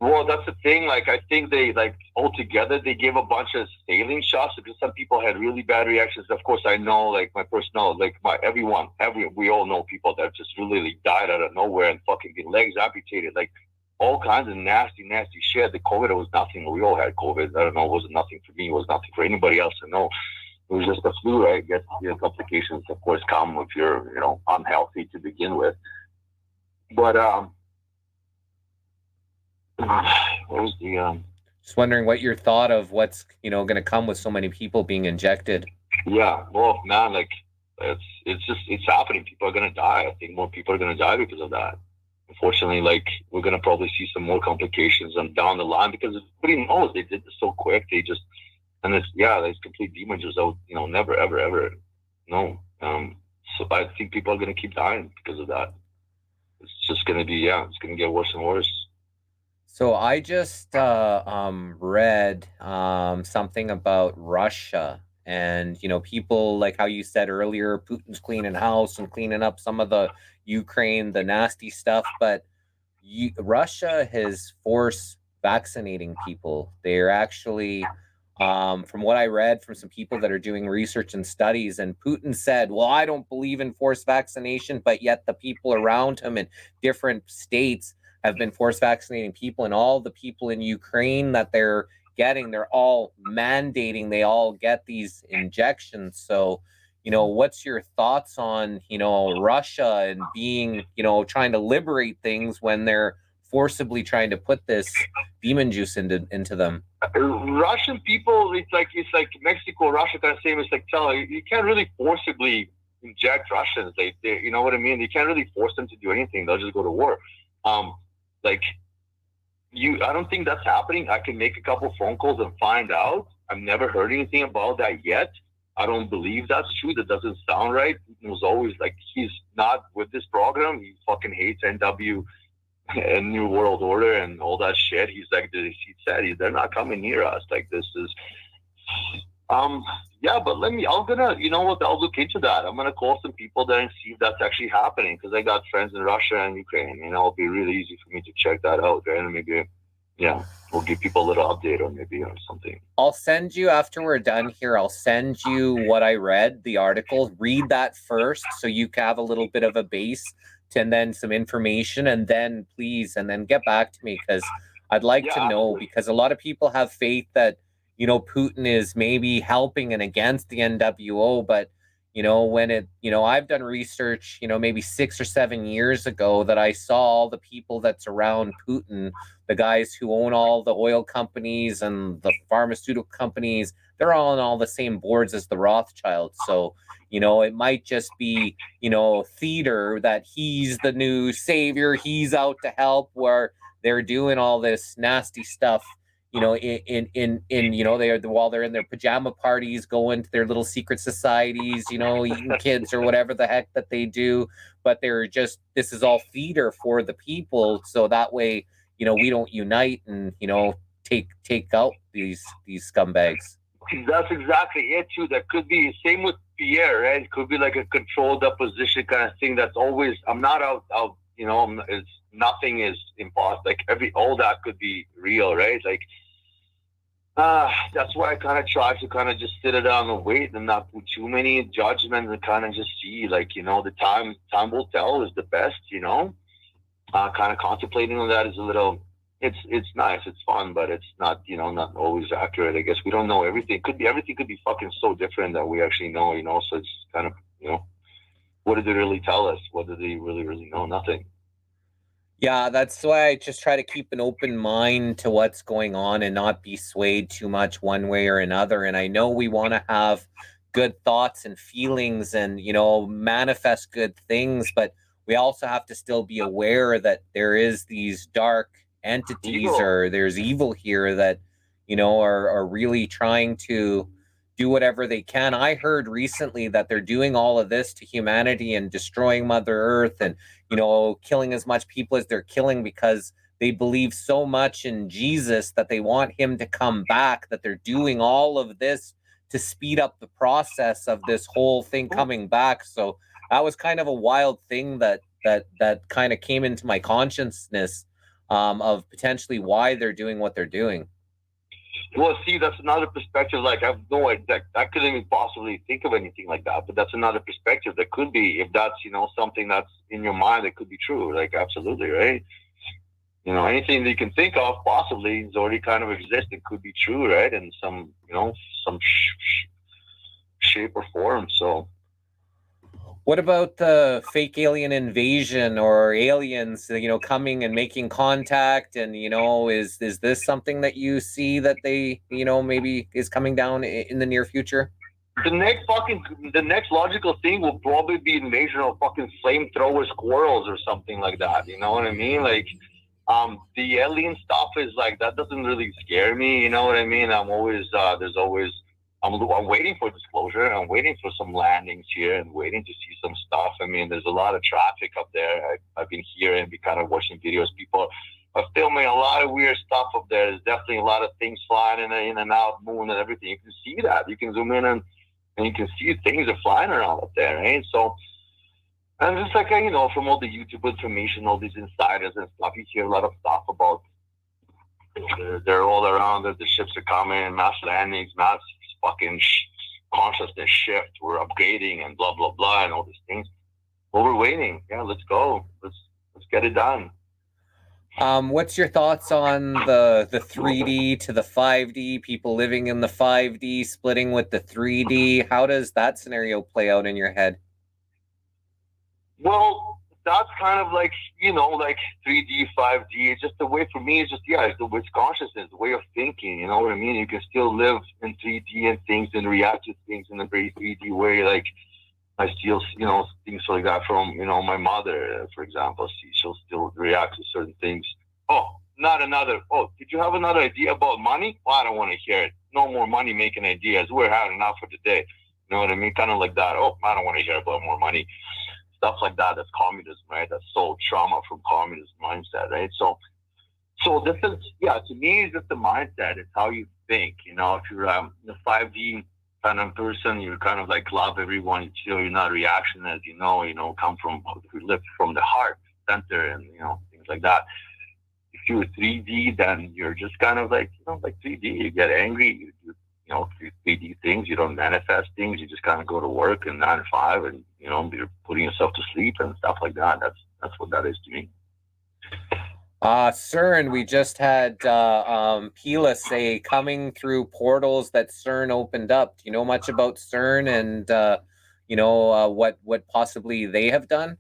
Well, that's the thing. Like, I think they altogether they gave a bunch of saline shots because some people had really bad reactions. Of course, I know, like my personal, like we all know people that just really died out of nowhere and fucking get legs amputated, like all kinds of nasty shit. The COVID was nothing. We all had COVID. I don't know. It wasn't nothing for me. It was nothing for anybody else. I know. It was just a flu, right? Yes, complications, of course, come if you're, unhealthy to begin with. But what was the
just wondering what your thought of what's going to come with so many people being injected.
Yeah, well, man, like it's happening. People are going to die. I think more people are going to die because of that. Unfortunately, like we're going to probably see some more complications down the line because everybody knows they did this so quick. They just there's complete demon juice. I would, never ever no. So I think people are going to keep dying because of that. It's just going to be it's going to get worse and worse.
So I just read something about Russia and, people like how you said earlier, Putin's cleaning house and cleaning up some of the Ukraine, the nasty stuff. But Russia has forced vaccinating people. They're actually, from what I read from some people that are doing research and studies, and Putin said, well, I don't believe in forced vaccination, but yet the people around him in different states have been forced vaccinating people, and all the people in Ukraine that they're all mandating they all get these injections. So, what's your thoughts on, Russia and being, trying to liberate things when they're forcibly trying to put this demon juice into them?
Russian people, it's like Mexico, Russia kind of same. It's like you can't really forcibly inject Russians. They you know what I mean? You can't really force them to do anything. They'll just go to war. I don't think that's happening. I can make a couple phone calls and find out. I've never heard anything about that yet. I don't believe that's true. That doesn't sound right. Putin was always like, he's not with this program. He fucking hates NW and New World Order and all that shit. He's like, he said, they're not coming near us. Like, this is, but I'll look into that. I'm going to call some people there and see if that's actually happening, because I got friends in Russia and Ukraine, it'll be really easy for me to check that out, right? And maybe, we'll give people a little update or something.
I'll send you, after we're done here, I'll send you what I read, the article. Read that first so you can have a little bit of a base and then some information, and then get back to me, because I'd like to know, because a lot of people have faith that Putin is maybe helping and against the NWO, but I've done research, maybe 6 or 7 years ago, that I saw all the people that's around Putin, the guys who own all the oil companies and the pharmaceutical companies, they're all on all the same boards as the Rothschilds. So, it might just be, theater, that he's the new savior, he's out to help, where they're doing all this nasty stuff, in they're while they're in their pajama parties, going to their little secret societies, eating kids or whatever the heck that they do. But this is all feeder for the people, so that way, we don't unite and take out these scumbags.
That's exactly it too. That could be same with Pierre, right? It could be like a controlled opposition kind of thing. That's always I'm not out. It's nothing is impossible. Like all that could be real, right? Like that's why I kind of try to kind of just sit it down and wait and not put too many judgments and kind of just see, like, the time will tell is the best, kind of contemplating on that is a little, it's nice, it's fun, but it's not, not always accurate. I guess we don't know everything. Everything could be fucking so different that we actually know, so it's kind of, what did they really tell us? What did they really, really know? Nothing.
Yeah, that's why I just try to keep an open mind to what's going on and not be swayed too much one way or another. And I know we want to have good thoughts and feelings and, manifest good things, but we also have to still be aware that there is these dark entities or there's evil here that, are really trying to do whatever they can. I heard recently that they're doing all of this to humanity and destroying Mother Earth and, killing as much people as they're killing because they believe so much in Jesus that they want him to come back, that they're doing all of this to speed up the process of this whole thing coming back. So that was kind of a wild thing that kind of came into my consciousness of potentially why they're doing what they're doing.
Well, see, that's another perspective. Like, I have no idea. I couldn't even possibly think of anything like that. But that's another perspective that could be, if that's, something that's in your mind that could be true. Like, absolutely, right? Anything that you can think of possibly is already kind of existing, could be true, right? In some, some shape or form. So.
What about the fake alien invasion or aliens, coming and making contact? And, is this something that you see that they, maybe is coming down in the near future?
The next logical thing will probably be invasion of fucking flamethrower squirrels or something like that. You know what I mean? Like, the alien stuff is like, that doesn't really scare me. You know what I mean? I'm always, I'm waiting for disclosure. I'm waiting for some landings here and waiting to see some stuff. I mean, there's a lot of traffic up there. I've been hearing, be kind of watching videos. People are filming a lot of weird stuff up there. There's definitely a lot of things flying in and out, moon and everything. You can see that. You can zoom in and you can see things are flying around up there, right? So, and it's like, from all the YouTube information, all these insiders and stuff, you hear a lot of stuff about, they're all around, the ships are coming, mass landings, mass fucking consciousness shift, we're upgrading and blah blah blah and all these things. Well, we're waiting. Yeah, let's go. Let's get it done.
What's your thoughts on the 3D to the 5D, people living in the 5D, splitting with the 3D? How does that scenario play out in your head?
Well, that's kind of like, like 3D, 5D. It's just the way, for me, it's just, it's consciousness, the way of thinking, you know what I mean? You can still live in 3D and things and react to things in a very 3D way. Like, I still, things like that from, my mother, for example. She'll still react to certain things. Oh, did you have another idea about money? Well, I don't want to hear it. No more money making ideas. We're having enough for today. You know what I mean? Kind of like that. Oh, I don't want to hear about more money. Stuff like that. That's communism, right? That's soul trauma from communist mindset, right? So this is, to me, it's just the mindset. It's how you think. If you're a 5D kind of person, you kind of like love everyone. You feel you're not reactionary, come from, you live from the heart center and, things like that. If you're 3D, then you're just kind of like, like 3D. You get angry, you 3D things. You don't manifest things. You just kind of go to work and 9 to 5 and, you're putting yourself to sleep and stuff like that. That's what that is to me.
CERN, we just had Pila say coming through portals that CERN opened up. Do you know much about CERN and, what possibly they have done?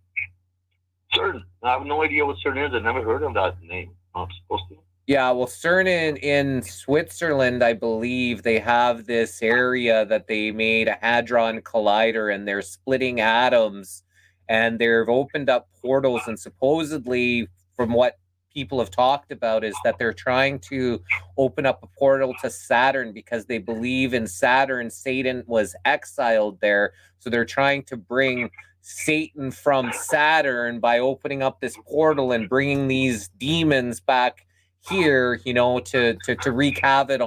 CERN. I have no idea what CERN is. I've never heard of that name. I'm supposed to.
Yeah, well, CERN in Switzerland, I believe, they have this area that they made a hadron collider, and they're splitting atoms, and they've opened up portals, and supposedly, from what people have talked about is that they're trying to open up a portal to Saturn because they believe in Saturn. Satan was exiled there. So they're trying to bring Satan from Saturn by opening up this portal and bringing these demons back here, you know, to wreak havoc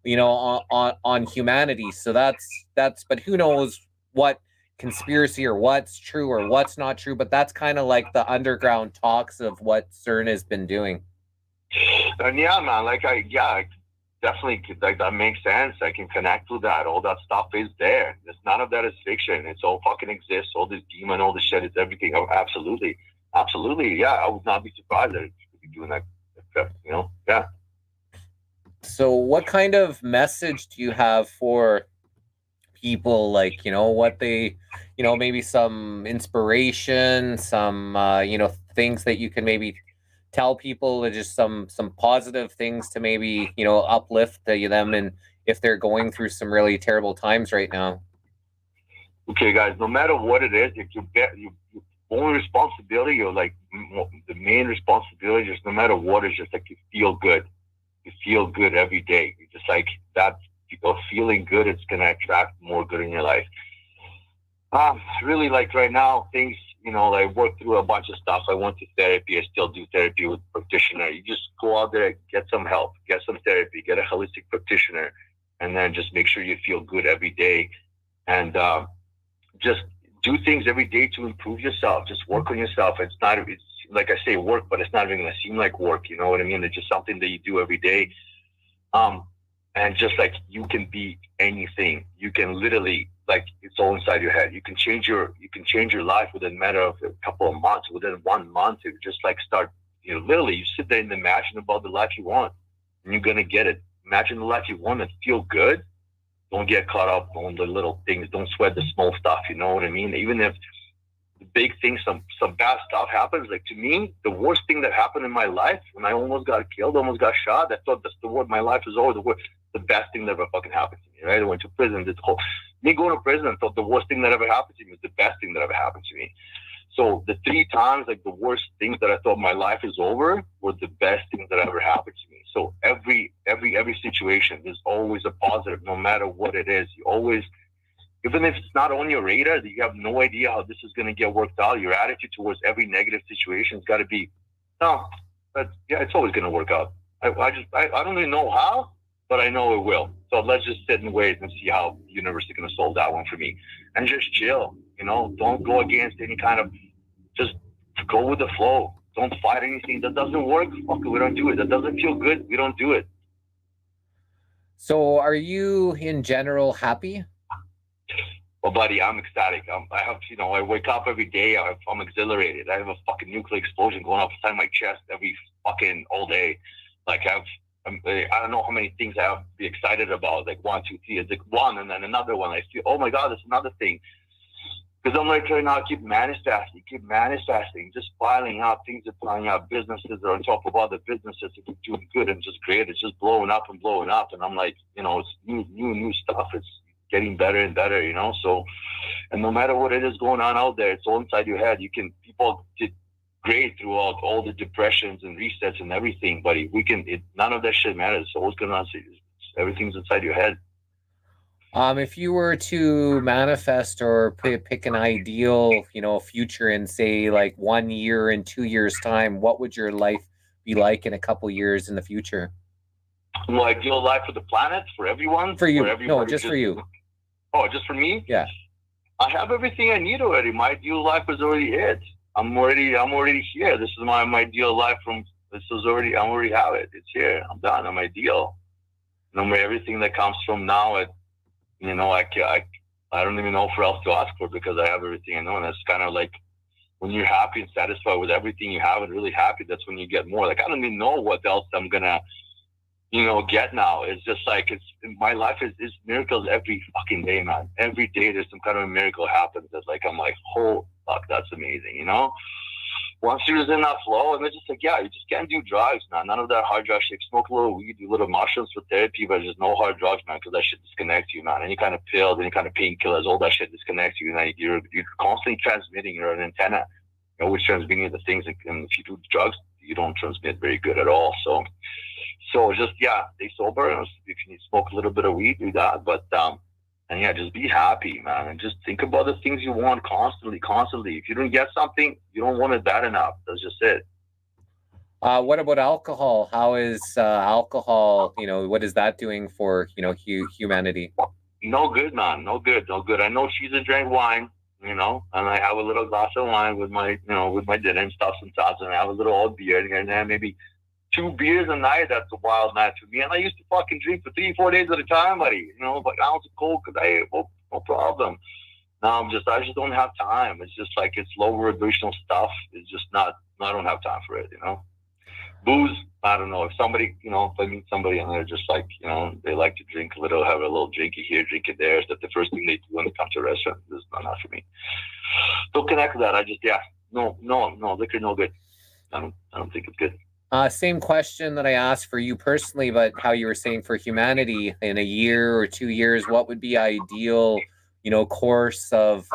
on humanity. So that's but who knows what conspiracy or what's true or what's not true, but that's kind of like the underground talks of what CERN has been doing.
And yeah, man, definitely, like, that makes sense. I can connect with that. All that stuff is there. None of that is fiction. It's all fucking exists. All this demon, all this shit is everything. Oh, absolutely. Yeah, I would not be surprised that it could be doing that, you know? Yeah.
So what kind of message do you have for people, like, you know, what they, you know, maybe some inspiration, some you know, things that you can maybe tell people, or just some positive things to maybe, you know, uplift them, and if they're going through some really terrible times right now?
Okay, guys, no matter what it is, if your only responsibility, or like the main responsibility, is no matter what, is just like you feel good. You feel good every day. You're just like that. You know, feeling good, it's gonna attract more good in your life. Really, like right now, things, you know, I worked through a bunch of stuff. I went to therapy. I still do therapy with a practitioner. You just go out there, get some help, get some therapy, get a holistic practitioner, and then just make sure you feel good every day. And just do things every day to improve yourself. Just work on yourself. It's like I say, work, but it's not even gonna seem like work. You know what I mean? It's just something that you do every day. And just like, you can be anything. You can literally, like, it's all inside your head. You can change your life within a matter of a couple of months. Within 1 month, you just like start, you know, literally you sit there and imagine about the life you want, and you're gonna get it. Imagine the life you want and feel good. Don't get caught up on the little things. Don't sweat the small stuff. You know what I mean? Even if the big things, some bad stuff happens. Like, to me, the worst thing that happened in my life, when I almost got killed, almost got shot, I thought that's the word. My life is over. The best thing that ever fucking happened to me, right? I went to prison. Me going to prison, I thought the worst thing that ever happened to me was the best thing that ever happened to me. So the 3 times, like, the worst things that I thought my life is over were the best things that ever happened to me. So every situation, there's always a positive, no matter what it is. You always, even if it's not on your radar, that you have no idea how this is going to get worked out, your attitude towards every negative situation has got to be, no, but yeah, it's always going to work out. I don't even know how, but I know it will. So let's just sit and wait and see how the universe is going to solve that one for me. And just chill, you know, don't go against any kind of, just go with the flow. Don't fight anything that doesn't work. Fuck it, we don't do it. That doesn't feel good, we don't do it.
So are you in general happy?
Well, buddy, I'm ecstatic. I have, you know, I wake up every day. I'm exhilarated. I have a fucking nuclear explosion going off inside my chest every fucking all day. Like, I don't know how many things I have to be excited about. Like 1, 2, 3. It's like one, and then another one. I feel, oh my God, there's another thing. Because I'm like right now, keep manifesting, just piling up. Things are piling up. Businesses are on top of other businesses. It's doing good and just great. It's just blowing up. And I'm like, you know, it's new stuff. It's getting better and better, you know. So, and no matter what it is going on out there, it's all inside your head. People did great throughout all the depressions and resets and everything, but none of that shit matters. It's always going on. Everything's inside your head.
If you were to manifest or pick an ideal, you know, future in, say, like 1 year and 2 years time, what would your life be like in a couple years in the future?
My ideal life for the planet, for everyone?
For you. No, just for you.
Oh, just for me?
Yeah.
I have everything I need already. My ideal life is already it. I'm already here. This is my ideal life I already have it. It's here. I'm done. I'm ideal. No matter everything that comes from now, you know, I don't even know what else to ask for, because I have everything I know. And it's kind of like, when you're happy and satisfied with everything you have and really happy, that's when you get more. Like, I don't even know what else I'm gonna, you know, get now. It's just like, my life is miracles every fucking day, man. Every day there's some kind of a miracle happens that, like, I'm like, oh fuck, that's amazing, you know. Once you're in that flow, and it's just like, yeah, you just can't do drugs, man. None of that hard drugs shit. Smoke a little weed, do little mushrooms for therapy, but there's no hard drugs, man, because that shit disconnects you, man. Any kind of pills, any kind of painkillers, all that shit disconnects you. And you're constantly transmitting. You're an antenna. always transmitting the things, and if you do drugs, you don't transmit very good at all. So just, stay sober. If you need to smoke a little bit of weed, do that. But, and just be happy, man. And just think about the things you want constantly. If you don't get something, you don't want it bad enough. That's just it.
What about alcohol? How is alcohol, what is that doing for, humanity?
No good, man. No good. I know she's a drink wine, and I have a little glass of wine with my, with my dinner and stuff sometimes, and I have a little old beer, and then maybe 2 beers a night. That's a wild night for me. And I used to fucking drink for 3-4 days at a time, buddy. Like ounce of coke a day, no problem. Now I just don't have time. It's just like it's low vibrational stuff. It's just not. I don't have time for it. Booze, I don't know. If somebody, if I meet somebody and they're just like, they like to drink a little, have a little drinky here, drink it there. Is that the first thing they do when they come to a restaurant? This is not for me. Don't connect with that. I just, no, liquor, no good. I don't think it's good.
Same question that I asked for you personally, but how you were saying for humanity in a year or 2 years, what would be ideal, course of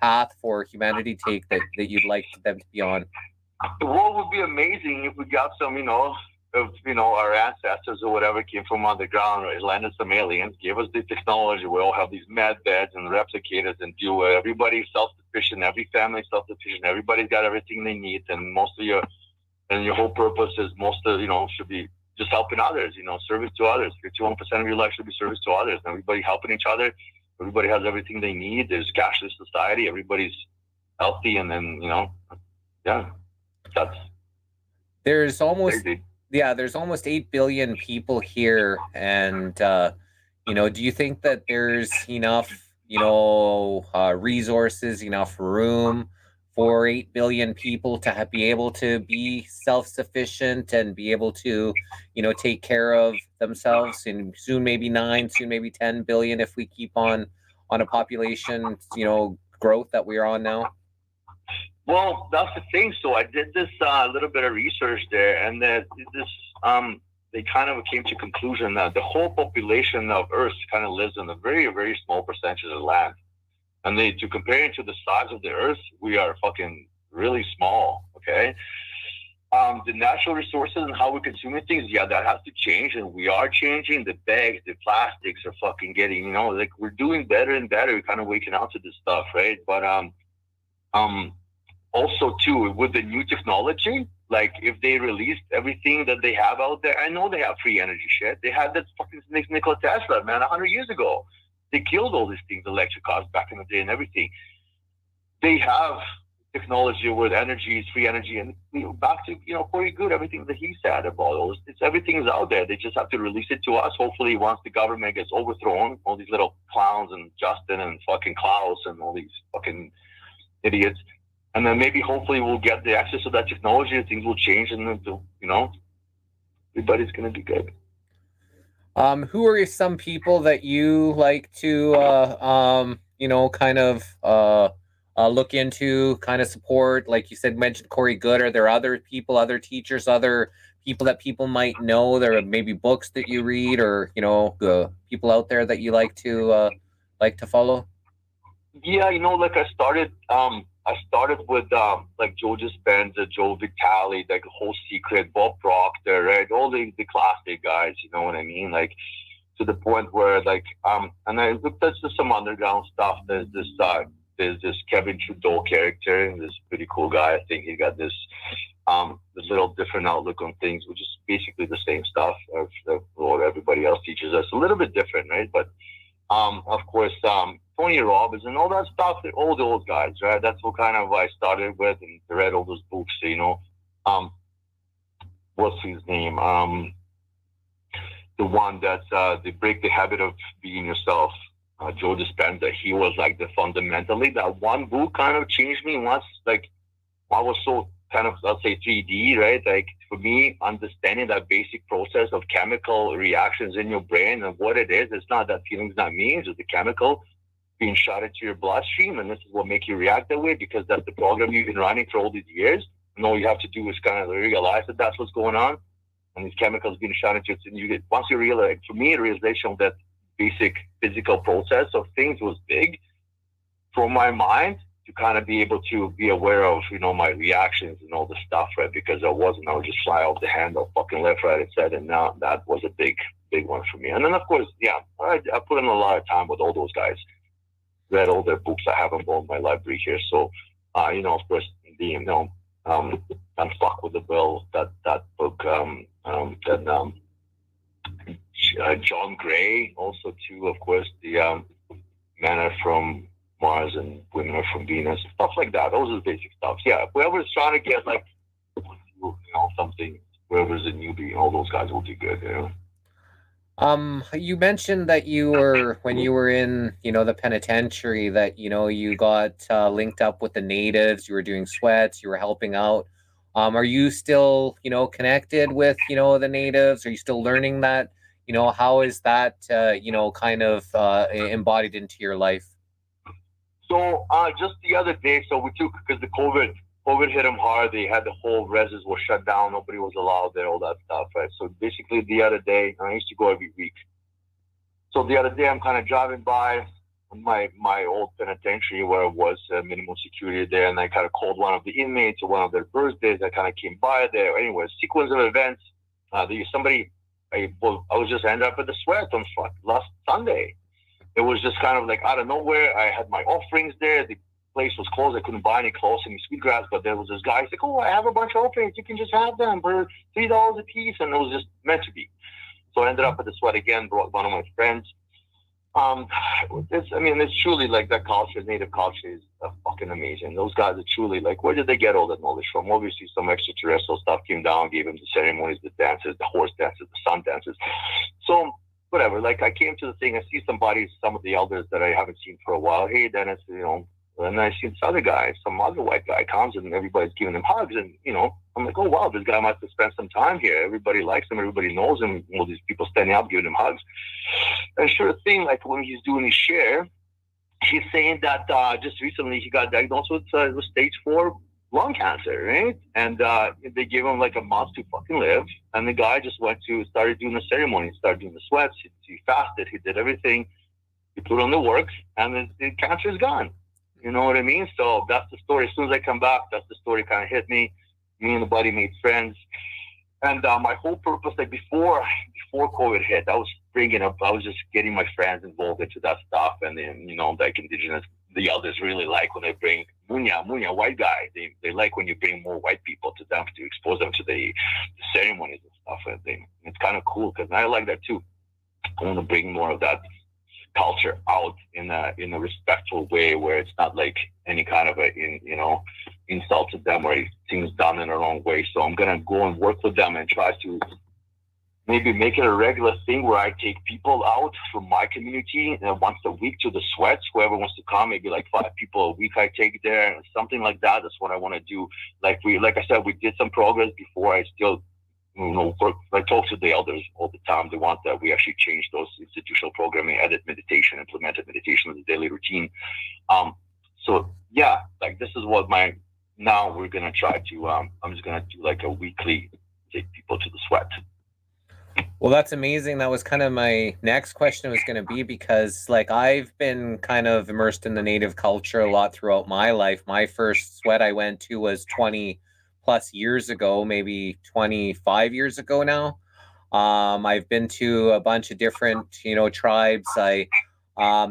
path for humanity take that you'd like them to be on?
The world would be amazing if we got some, our ancestors or whatever came from underground, or landed some aliens, gave us the technology. We all have these med beds and replicators and do everybody's self-sufficient, every family's self-sufficient, everybody's got everything they need, and your whole purpose is should be just helping others, service to others. 51% of your life should be service to others. Everybody helping each other. Everybody has everything they need. There's cashless society. Everybody's healthy, and then
there's almost 8 billion people here, and do you think that there's enough resources, enough room for 8 billion people to be able to be self-sufficient and be able to take care of themselves, and soon maybe 9, soon maybe 10 billion if we keep on a population growth that we're on now?
Well, that's the thing. So I did this little bit of research there, and they kind of came to conclusion that the whole population of Earth kind of lives in a very, very small percentage of land. And to compare it to the size of the Earth, we are fucking really small, okay? The natural resources and how we're consuming things, that has to change, and we are changing. The bags, the plastics are fucking getting, we're doing better and better. We're kind of waking up to this stuff, right? But also too, with the new technology, like if they released everything that they have out there, I know they have free energy shit. They had that fucking Nikola Tesla, man, 100 years ago. They killed all these things, electric cars back in the day and everything. They have technology with energy, is free energy, and back to Corey Good, everything that he said about all this. Everything's out there. They just have to release it to us. Hopefully, once the government gets overthrown, all these little clowns and Justin and fucking Klaus and all these fucking idiots. And then maybe, hopefully, we'll get the access to that technology, and things will change, and everybody's going to be good.
Who are some people that you like to, look into, kind of support? Like you said, mentioned Corey Good. Are there other people, other teachers, other people that people might know? There are maybe books that you read, or people out there that you like to follow.
Yeah, like I started with like Joe Dispenza, Joe Vitale, like Whole Secret, Bob Proctor, right? All the classic guys, you know what I mean? Like to the point where and I looked at some underground stuff. There's this Kevin Trudeau character, this pretty cool guy. I think he got this little different outlook on things, which is basically the same stuff of what everybody else teaches us. A little bit different, right? But of course, Tony Robbins and all that stuff, they're all the old guys, right? That's what kind of I started with, and read all those books, what's his name? The one that's they break the habit of being yourself. Joe Dispenza, he was like fundamentally, that one book kind of changed me once, like I was so kind of, let's say 3D, right? Like for me, understanding that basic process of chemical reactions in your brain and what it is, it's not that feeling's not me, it's just the chemical being shot into your bloodstream, and this is what makes you react that way, because that's the program you've been running for all these years, and all you have to do is kind of realize that that's what's going on, and these chemicals being shot into it, and you get, once you realize, for me, the realization of that basic physical process of things was big for my mind to kind of be able to be aware of, my reactions and all the stuff, right? Because I would just fly off the handle, fucking left, right, etc. And now that was a big one for me. And then, of course, I put in a lot of time with all those guys. Read all their books. I have them all in my library here. So, of course, Fuck with the Bill, that book, John Gray, also too, of course, the Men Are From Mars and Women Are From Venus, stuff like that. Those are the basic stuff. Yeah, whoever's trying to get like, something, whoever's a newbie, all those guys will do good.
You mentioned that when you were in, the penitentiary, that, you got linked up with the natives, you were doing sweats, you were helping out. Are you still, connected with, the natives? Are you still learning that? How is that, kind of embodied into your life?
So just the other day, so we took, because the COVID hit them hard. They had the whole reses were shut down. Nobody was allowed there, all that stuff, right? So basically the other day, I used to go every week. So the other day I'm kind of driving by my old penitentiary where I was minimum security there, and I kind of called one of the inmates or one of their birthdays. I kind of came by there. Anyway, sequence of events. I was just ended up at the sweat on last Sunday. It was just kind of like out of nowhere. I had my offerings there. The place was closed. I couldn't buy any clothes, any sweetgrass, but there was this guy. He's like, "Oh, I have a bunch of offerings. You can just have them for $3 a piece," and it was just meant to be. So I ended up at the sweat again. Brought one of my friends. It's truly like that culture, native culture is fucking amazing. Those guys are truly like, where did they get all that knowledge from? Obviously, some extraterrestrial stuff came down, gave them the ceremonies, the dances, the horse dances, the sun dances. So whatever. Like I came to the thing, I see some of the elders that I haven't seen for a while. Hey, Dennis, and I see this other guy, some other white guy comes and everybody's giving him hugs. And, I'm like, oh, wow, this guy must have spent some time here. Everybody likes him. Everybody knows him. All these people standing up, giving him hugs. And sure thing, like when he's doing his share, he's saying that just recently he got diagnosed with stage 4 lung cancer, right? And they gave him like a month to fucking live. And the guy just started doing the ceremony, started doing the sweats. He fasted. He did everything. He put on the work, and the cancer is gone. You know what I mean? So that's the story. As soon as I come back, that's the story kind of hit me. Me and the buddy made friends. And my whole purpose, like before COVID hit, I was just getting my friends involved into that stuff. And then, like indigenous, the elders really like when they bring Munya, white guy. They like when you bring more white people to them to expose them to the ceremonies and stuff. And it's kind of cool because I like that too. I want to bring more of that culture out in a respectful way where it's not like any kind of insult to them or things done in a wrong way. So I'm gonna go and work with them and try to maybe make it a regular thing where I take people out from my community once a week to the sweats. Whoever wants to come, maybe like 5 people a week I take there, something like that. That's what I want to do. Like I said, we did some progress before. I still I talk to the elders all the time. They want that we actually change those institutional programming, added meditation, implemented meditation as a daily routine. So yeah, like this is what now we're going to try to, I'm just going to do like a weekly, take people to the sweat.
Well, that's amazing. That was kind of my next question was going to be, because like I've been kind of immersed in the native culture a lot throughout my life. My first sweat I went to was 20 plus years ago, maybe 25 years ago now. I've been to a bunch of different, tribes. The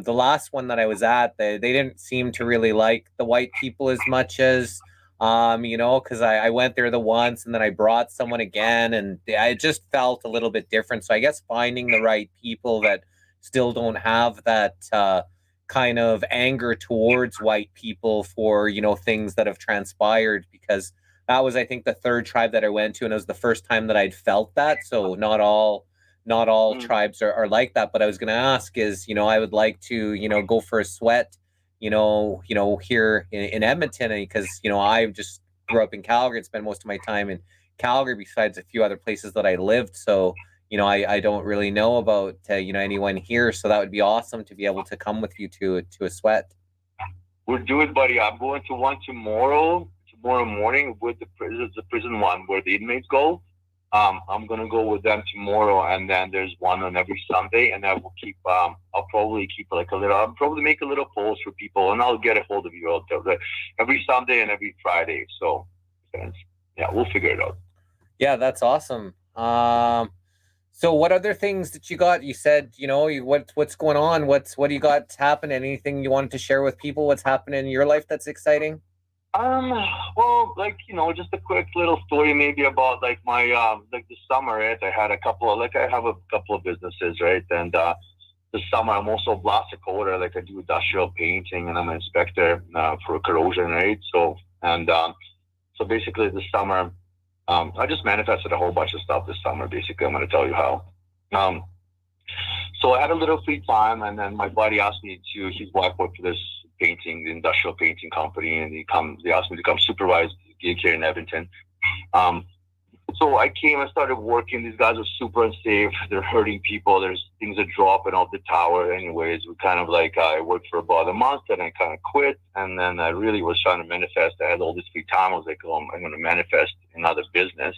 last one that I was at, they didn't seem to really like the white people as much as, because I went there the once and then I brought someone again, and I just felt a little bit different. So I guess finding the right people that still don't have that kind of anger towards white people for, things that have transpired, because that was, I think, the third tribe that I went to, and it was the first time that I'd felt that. So not all tribes are like that. But I was going to ask is, I would like to, go for a sweat, here in Edmonton, because, I just grew up in Calgary and spent most of my time in Calgary besides a few other places that I lived. So, I don't really know about, anyone here. So that would be awesome to be able to come with you to a sweat.
We'll do it, buddy. I'm going to one tomorrow morning with the prison one where the inmates go. I'm gonna go with them tomorrow, and then there's one on every Sunday, and I will keep. I'll probably keep like a little. I'll probably make a little post for people, and I'll get a hold of you. I'll tell every Sunday and every Friday. So, yeah, we'll figure it out.
Yeah, that's awesome. So what other things that you got? You said, what's going on? What do you got happening? Anything you wanted to share with people? What's happening in your life that's exciting?
Well, just a quick little story maybe about like my like this summer, right? I have a couple of businesses, right? And this summer I'm also a blaster coder, like I do industrial painting, and I'm an inspector for corrosion, right? So basically this summer, I just manifested a whole bunch of stuff this summer. Basically, I'm going to tell you how. So I had a little free time, and then my buddy asked me to. His wife worked for this the industrial painting company, and they asked me to come supervise the gig here in Edmonton. So I came and started working. These guys are super unsafe. They're hurting people. There's things that dropping off the tower. Anyways, we kind of like, I worked for about a month, and I kind of quit. And then I really was trying to manifest. I had all this free time. I was like, I'm going to manifest another business.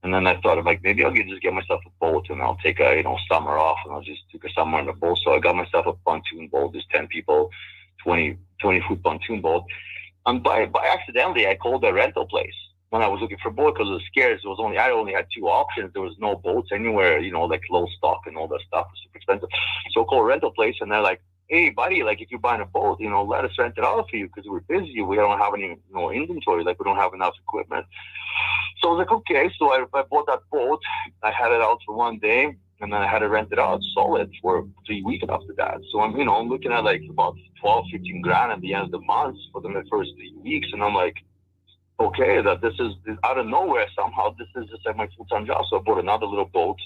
And then I thought of like, maybe I'll just get myself a boat, and I'll take a, summer off, and I'll just take a summer on a boat. So I got myself a pontoon boat. There's 10 people, 20-foot pontoon boat. And by accidentally, I called a rental place when I was looking for a boat because I was scared. I only had two options. There was no boats anywhere, like low stock and all that stuff was super expensive. So I called a rental place, and they're like, hey, buddy, like if you're buying a boat, let us rent it out for you because we're busy. We don't have any inventory. Like we don't have enough equipment. So I was like, okay. So I bought that boat. I had it out for one day, and then I had it rented out solid for 3 weeks after that. So I'm looking at like about 12, 15 grand at the end of the month for the first 3 weeks. And I'm like, okay, that this is out of nowhere somehow. This is just like my full-time job. So I bought another little boat,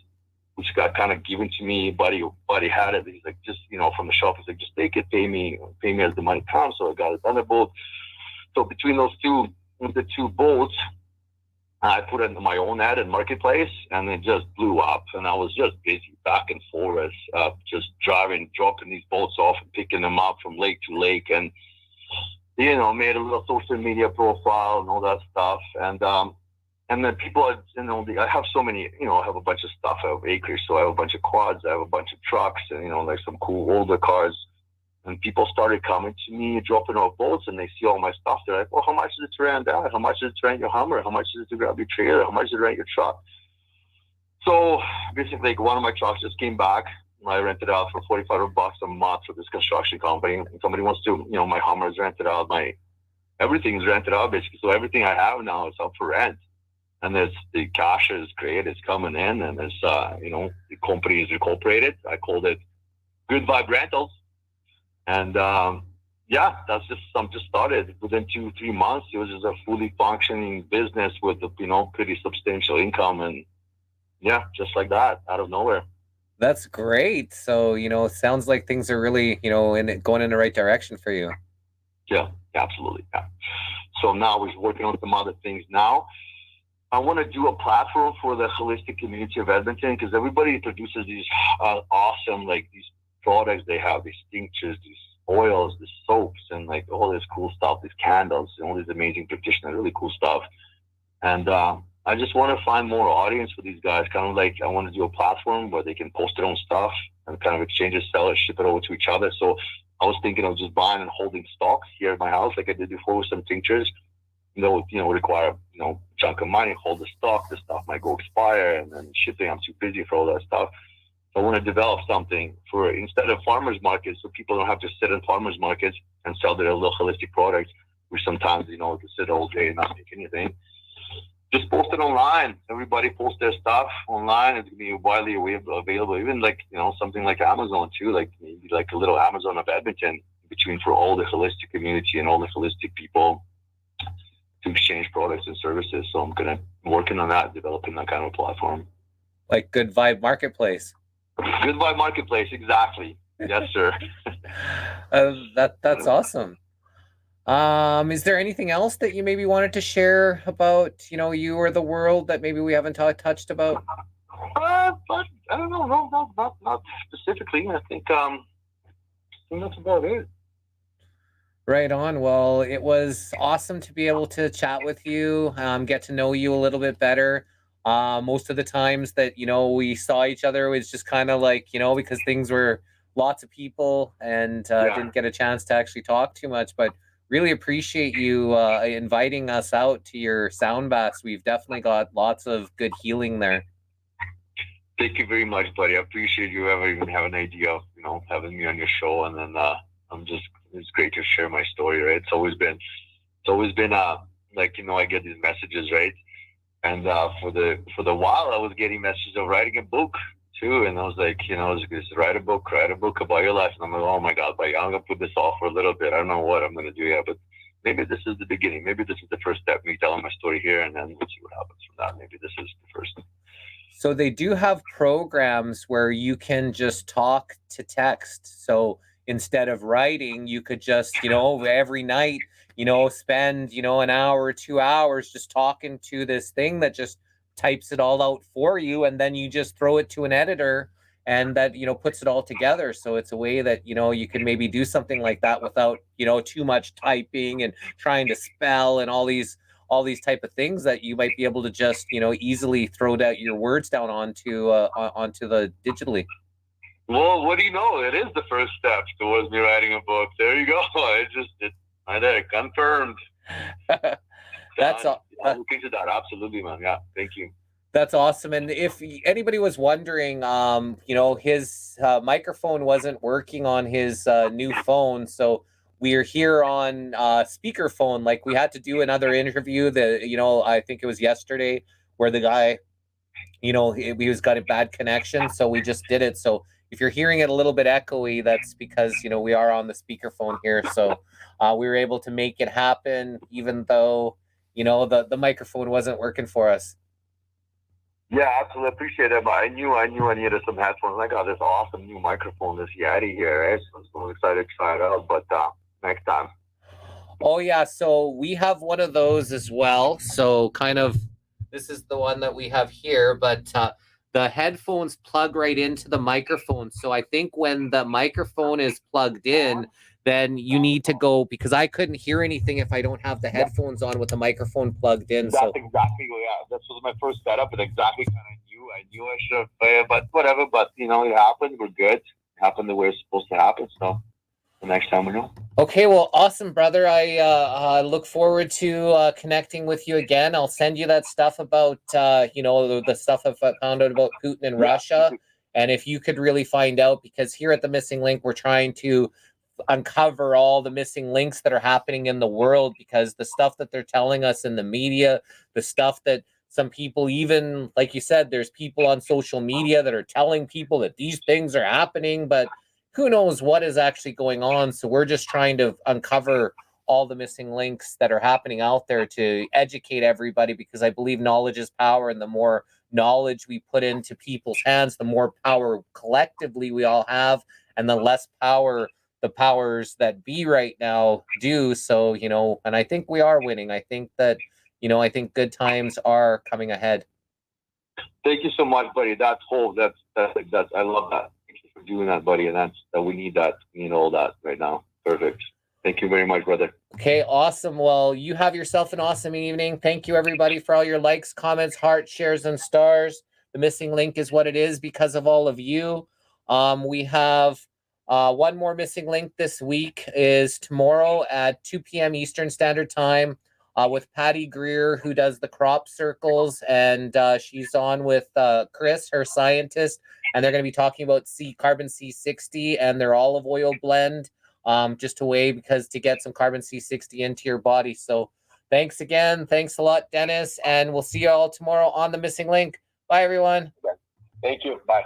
which got kind of given to me. Buddy had it. He's like, just, from the shop, he's like, just take it, pay me as the money comes. So I got another boat. So between the two boats, I put it in my own ad and marketplace, and it just blew up. And I was just busy back and forth, just dropping these boats off and picking them up from lake to lake, and made a little social media profile and all that stuff. And then people are, I have so many, I have a bunch of stuff. I have acres, so I have a bunch of quads, I have a bunch of trucks, and like some cool older cars. And people started coming to me, dropping off boats, and they see all my stuff. They're like, well, how much is it to rent that? How much is it to rent your Hummer? How much is it to grab your trailer? How much is it to rent your truck? So basically, like, one of my trucks just came back. I rented out for $4,500 a month for this construction company. And somebody wants to, my Hummer is rented out. Everything is rented out, basically. So everything I have now is up for rent. And the cash is great. It's coming in, and it's, the company is incorporated. I called it Good Vibe Rentals. And that's just started within 2-3 months. It was just a fully functioning business with pretty substantial income, and just like that, out of nowhere.
That's great. So it sounds like things are really going in the right direction for you.
Yeah, absolutely. Yeah. So now we're working on some other things now. I want to do a platform for the holistic community of Edmonton, because everybody produces these awesome, like, these products. They have these tinctures, these oils, these soaps, and like all this cool stuff, these candles, and all these amazing practitioners, really cool stuff. And I just want to find more audience for these guys. Kind of like, I want to do a platform where they can post their own stuff and kind of exchange it, sell it, ship it over to each other. So I was thinking of just buying and holding stocks here at my house, like I did before with some tinctures. Require chunk of money, hold the stock. The stuff might go expire, and then shipping, I'm too busy for all that stuff. I want to develop something for, instead of farmers markets, so people don't have to sit in farmers markets and sell their little holistic products, which sometimes, they sit all day and not make anything. Just post it online. Everybody post their stuff online. It's going to be widely available. Even like, something like Amazon too, like maybe like a little Amazon of Edmonton between, for all the holistic community and all the holistic people to exchange products and services. So I'm going to working on that, developing that kind of platform.
Like Good Vibe Marketplace.
Good Vibe Marketplace, exactly. Yes, sir.
That's awesome. Is there anything else that you maybe wanted to share about, you or the world that maybe we haven't touched about?
But I don't know. No, not specifically. I think that's about it.
Right on. Well, it was awesome to be able to chat with you, get to know you a little bit better. Most of the times that, we saw each other, it was just kind of like, because things were lots of people and didn't get a chance to actually talk too much. But really appreciate you inviting us out to your sound baths. We've definitely got lots of good healing there.
Thank you very much, buddy. I appreciate you ever even have an idea of, having me on your show. And then it's great to share my story, right? It's always been I get these messages, right? And for the while, I was getting messages of writing a book too. And I was like, just write a book about your life. And I'm like, oh my God, buddy, I'm going to put this off for a little bit. I don't know what I'm going to do yet, but maybe this is the beginning. Maybe this is the first step, me telling my story here, and then we'll see what happens from that. Maybe this is the first.
So they do have programs where you can just talk to text. So instead of writing, you could just, every night, spend, an hour or 2 hours just talking to this thing that just types it all out for you. And then you just throw it to an editor and that, puts it all together. So it's a way that, you can maybe do something like that without, too much typing and trying to spell and all these type of things that you might be able to just, easily throw down your words down onto the digitally.
Well, what do you know? It is the first step towards me writing a book. There you go. I did it. Confirmed.
That's all.
Looking to that. Absolutely, man. Yeah. Thank you.
That's awesome. And if anybody was wondering, his microphone wasn't working on his new phone. So we are here on speakerphone. Like we had to do another interview that, I think it was yesterday where the guy, he was got a bad connection. So we just did it. So if you're hearing it a little bit echoey, that's because, we are on the speakerphone here. So we were able to make it happen, even though, the microphone wasn't working for us.
Yeah, absolutely. Appreciate it. But I knew I needed some headphones. I got this awesome new microphone, this Yeti here, right? So I'm so excited to try it out. But next time.
Oh, yeah. So we have one of those as well. So kind of, this is the one that we have here, but the headphones plug right into the microphone. So I think when the microphone is plugged in, then you need to go, because I couldn't hear anything if I don't have the headphones on with the microphone plugged in.
That's exactly, this was my first setup. And exactly kind of I knew I should have, but whatever. But, it happened. We're good. It happened the way it's supposed to happen. So the next time we know.
Okay, well, awesome, brother. I look forward to connecting with you again. I'll send you that stuff about, the stuff I found out about Putin and Russia. And if you could really find out, because here at the Missing Link, we're trying to uncover all the missing links that are happening in the world, because the stuff that they're telling us in the media, the stuff that some people, even like you said, there's people on social media that are telling people that these things are happening, but who knows what is actually going on. So we're just trying to uncover all the missing links that are happening out there to educate everybody, because I believe knowledge is power, and the more knowledge we put into people's hands, the more power collectively we all have, and the less power the powers that be right now do. So, and I think we are winning. I think that, I think good times are coming ahead.
Thank you so much, buddy. That's I love that. Thank you for doing that, buddy. And we need that, all that right now. Perfect. Thank you very much, brother.
Okay, awesome. Well, you have yourself an awesome evening. Thank you, everybody, for all your likes, comments, hearts, shares, and stars. The Missing Link is what it is because of all of you. We have one more Missing Link this week is tomorrow at 2 p.m. Eastern Standard Time with Patty Greer, who does the crop circles, and she's on with Chris, her scientist, and they're going to be talking about carbon C60 and their olive oil blend, just a way to get some carbon C60 into your body. So thanks again. Thanks a lot, Dennis, and we'll see you all tomorrow on The Missing Link. Bye, everyone.
Thank you. Bye.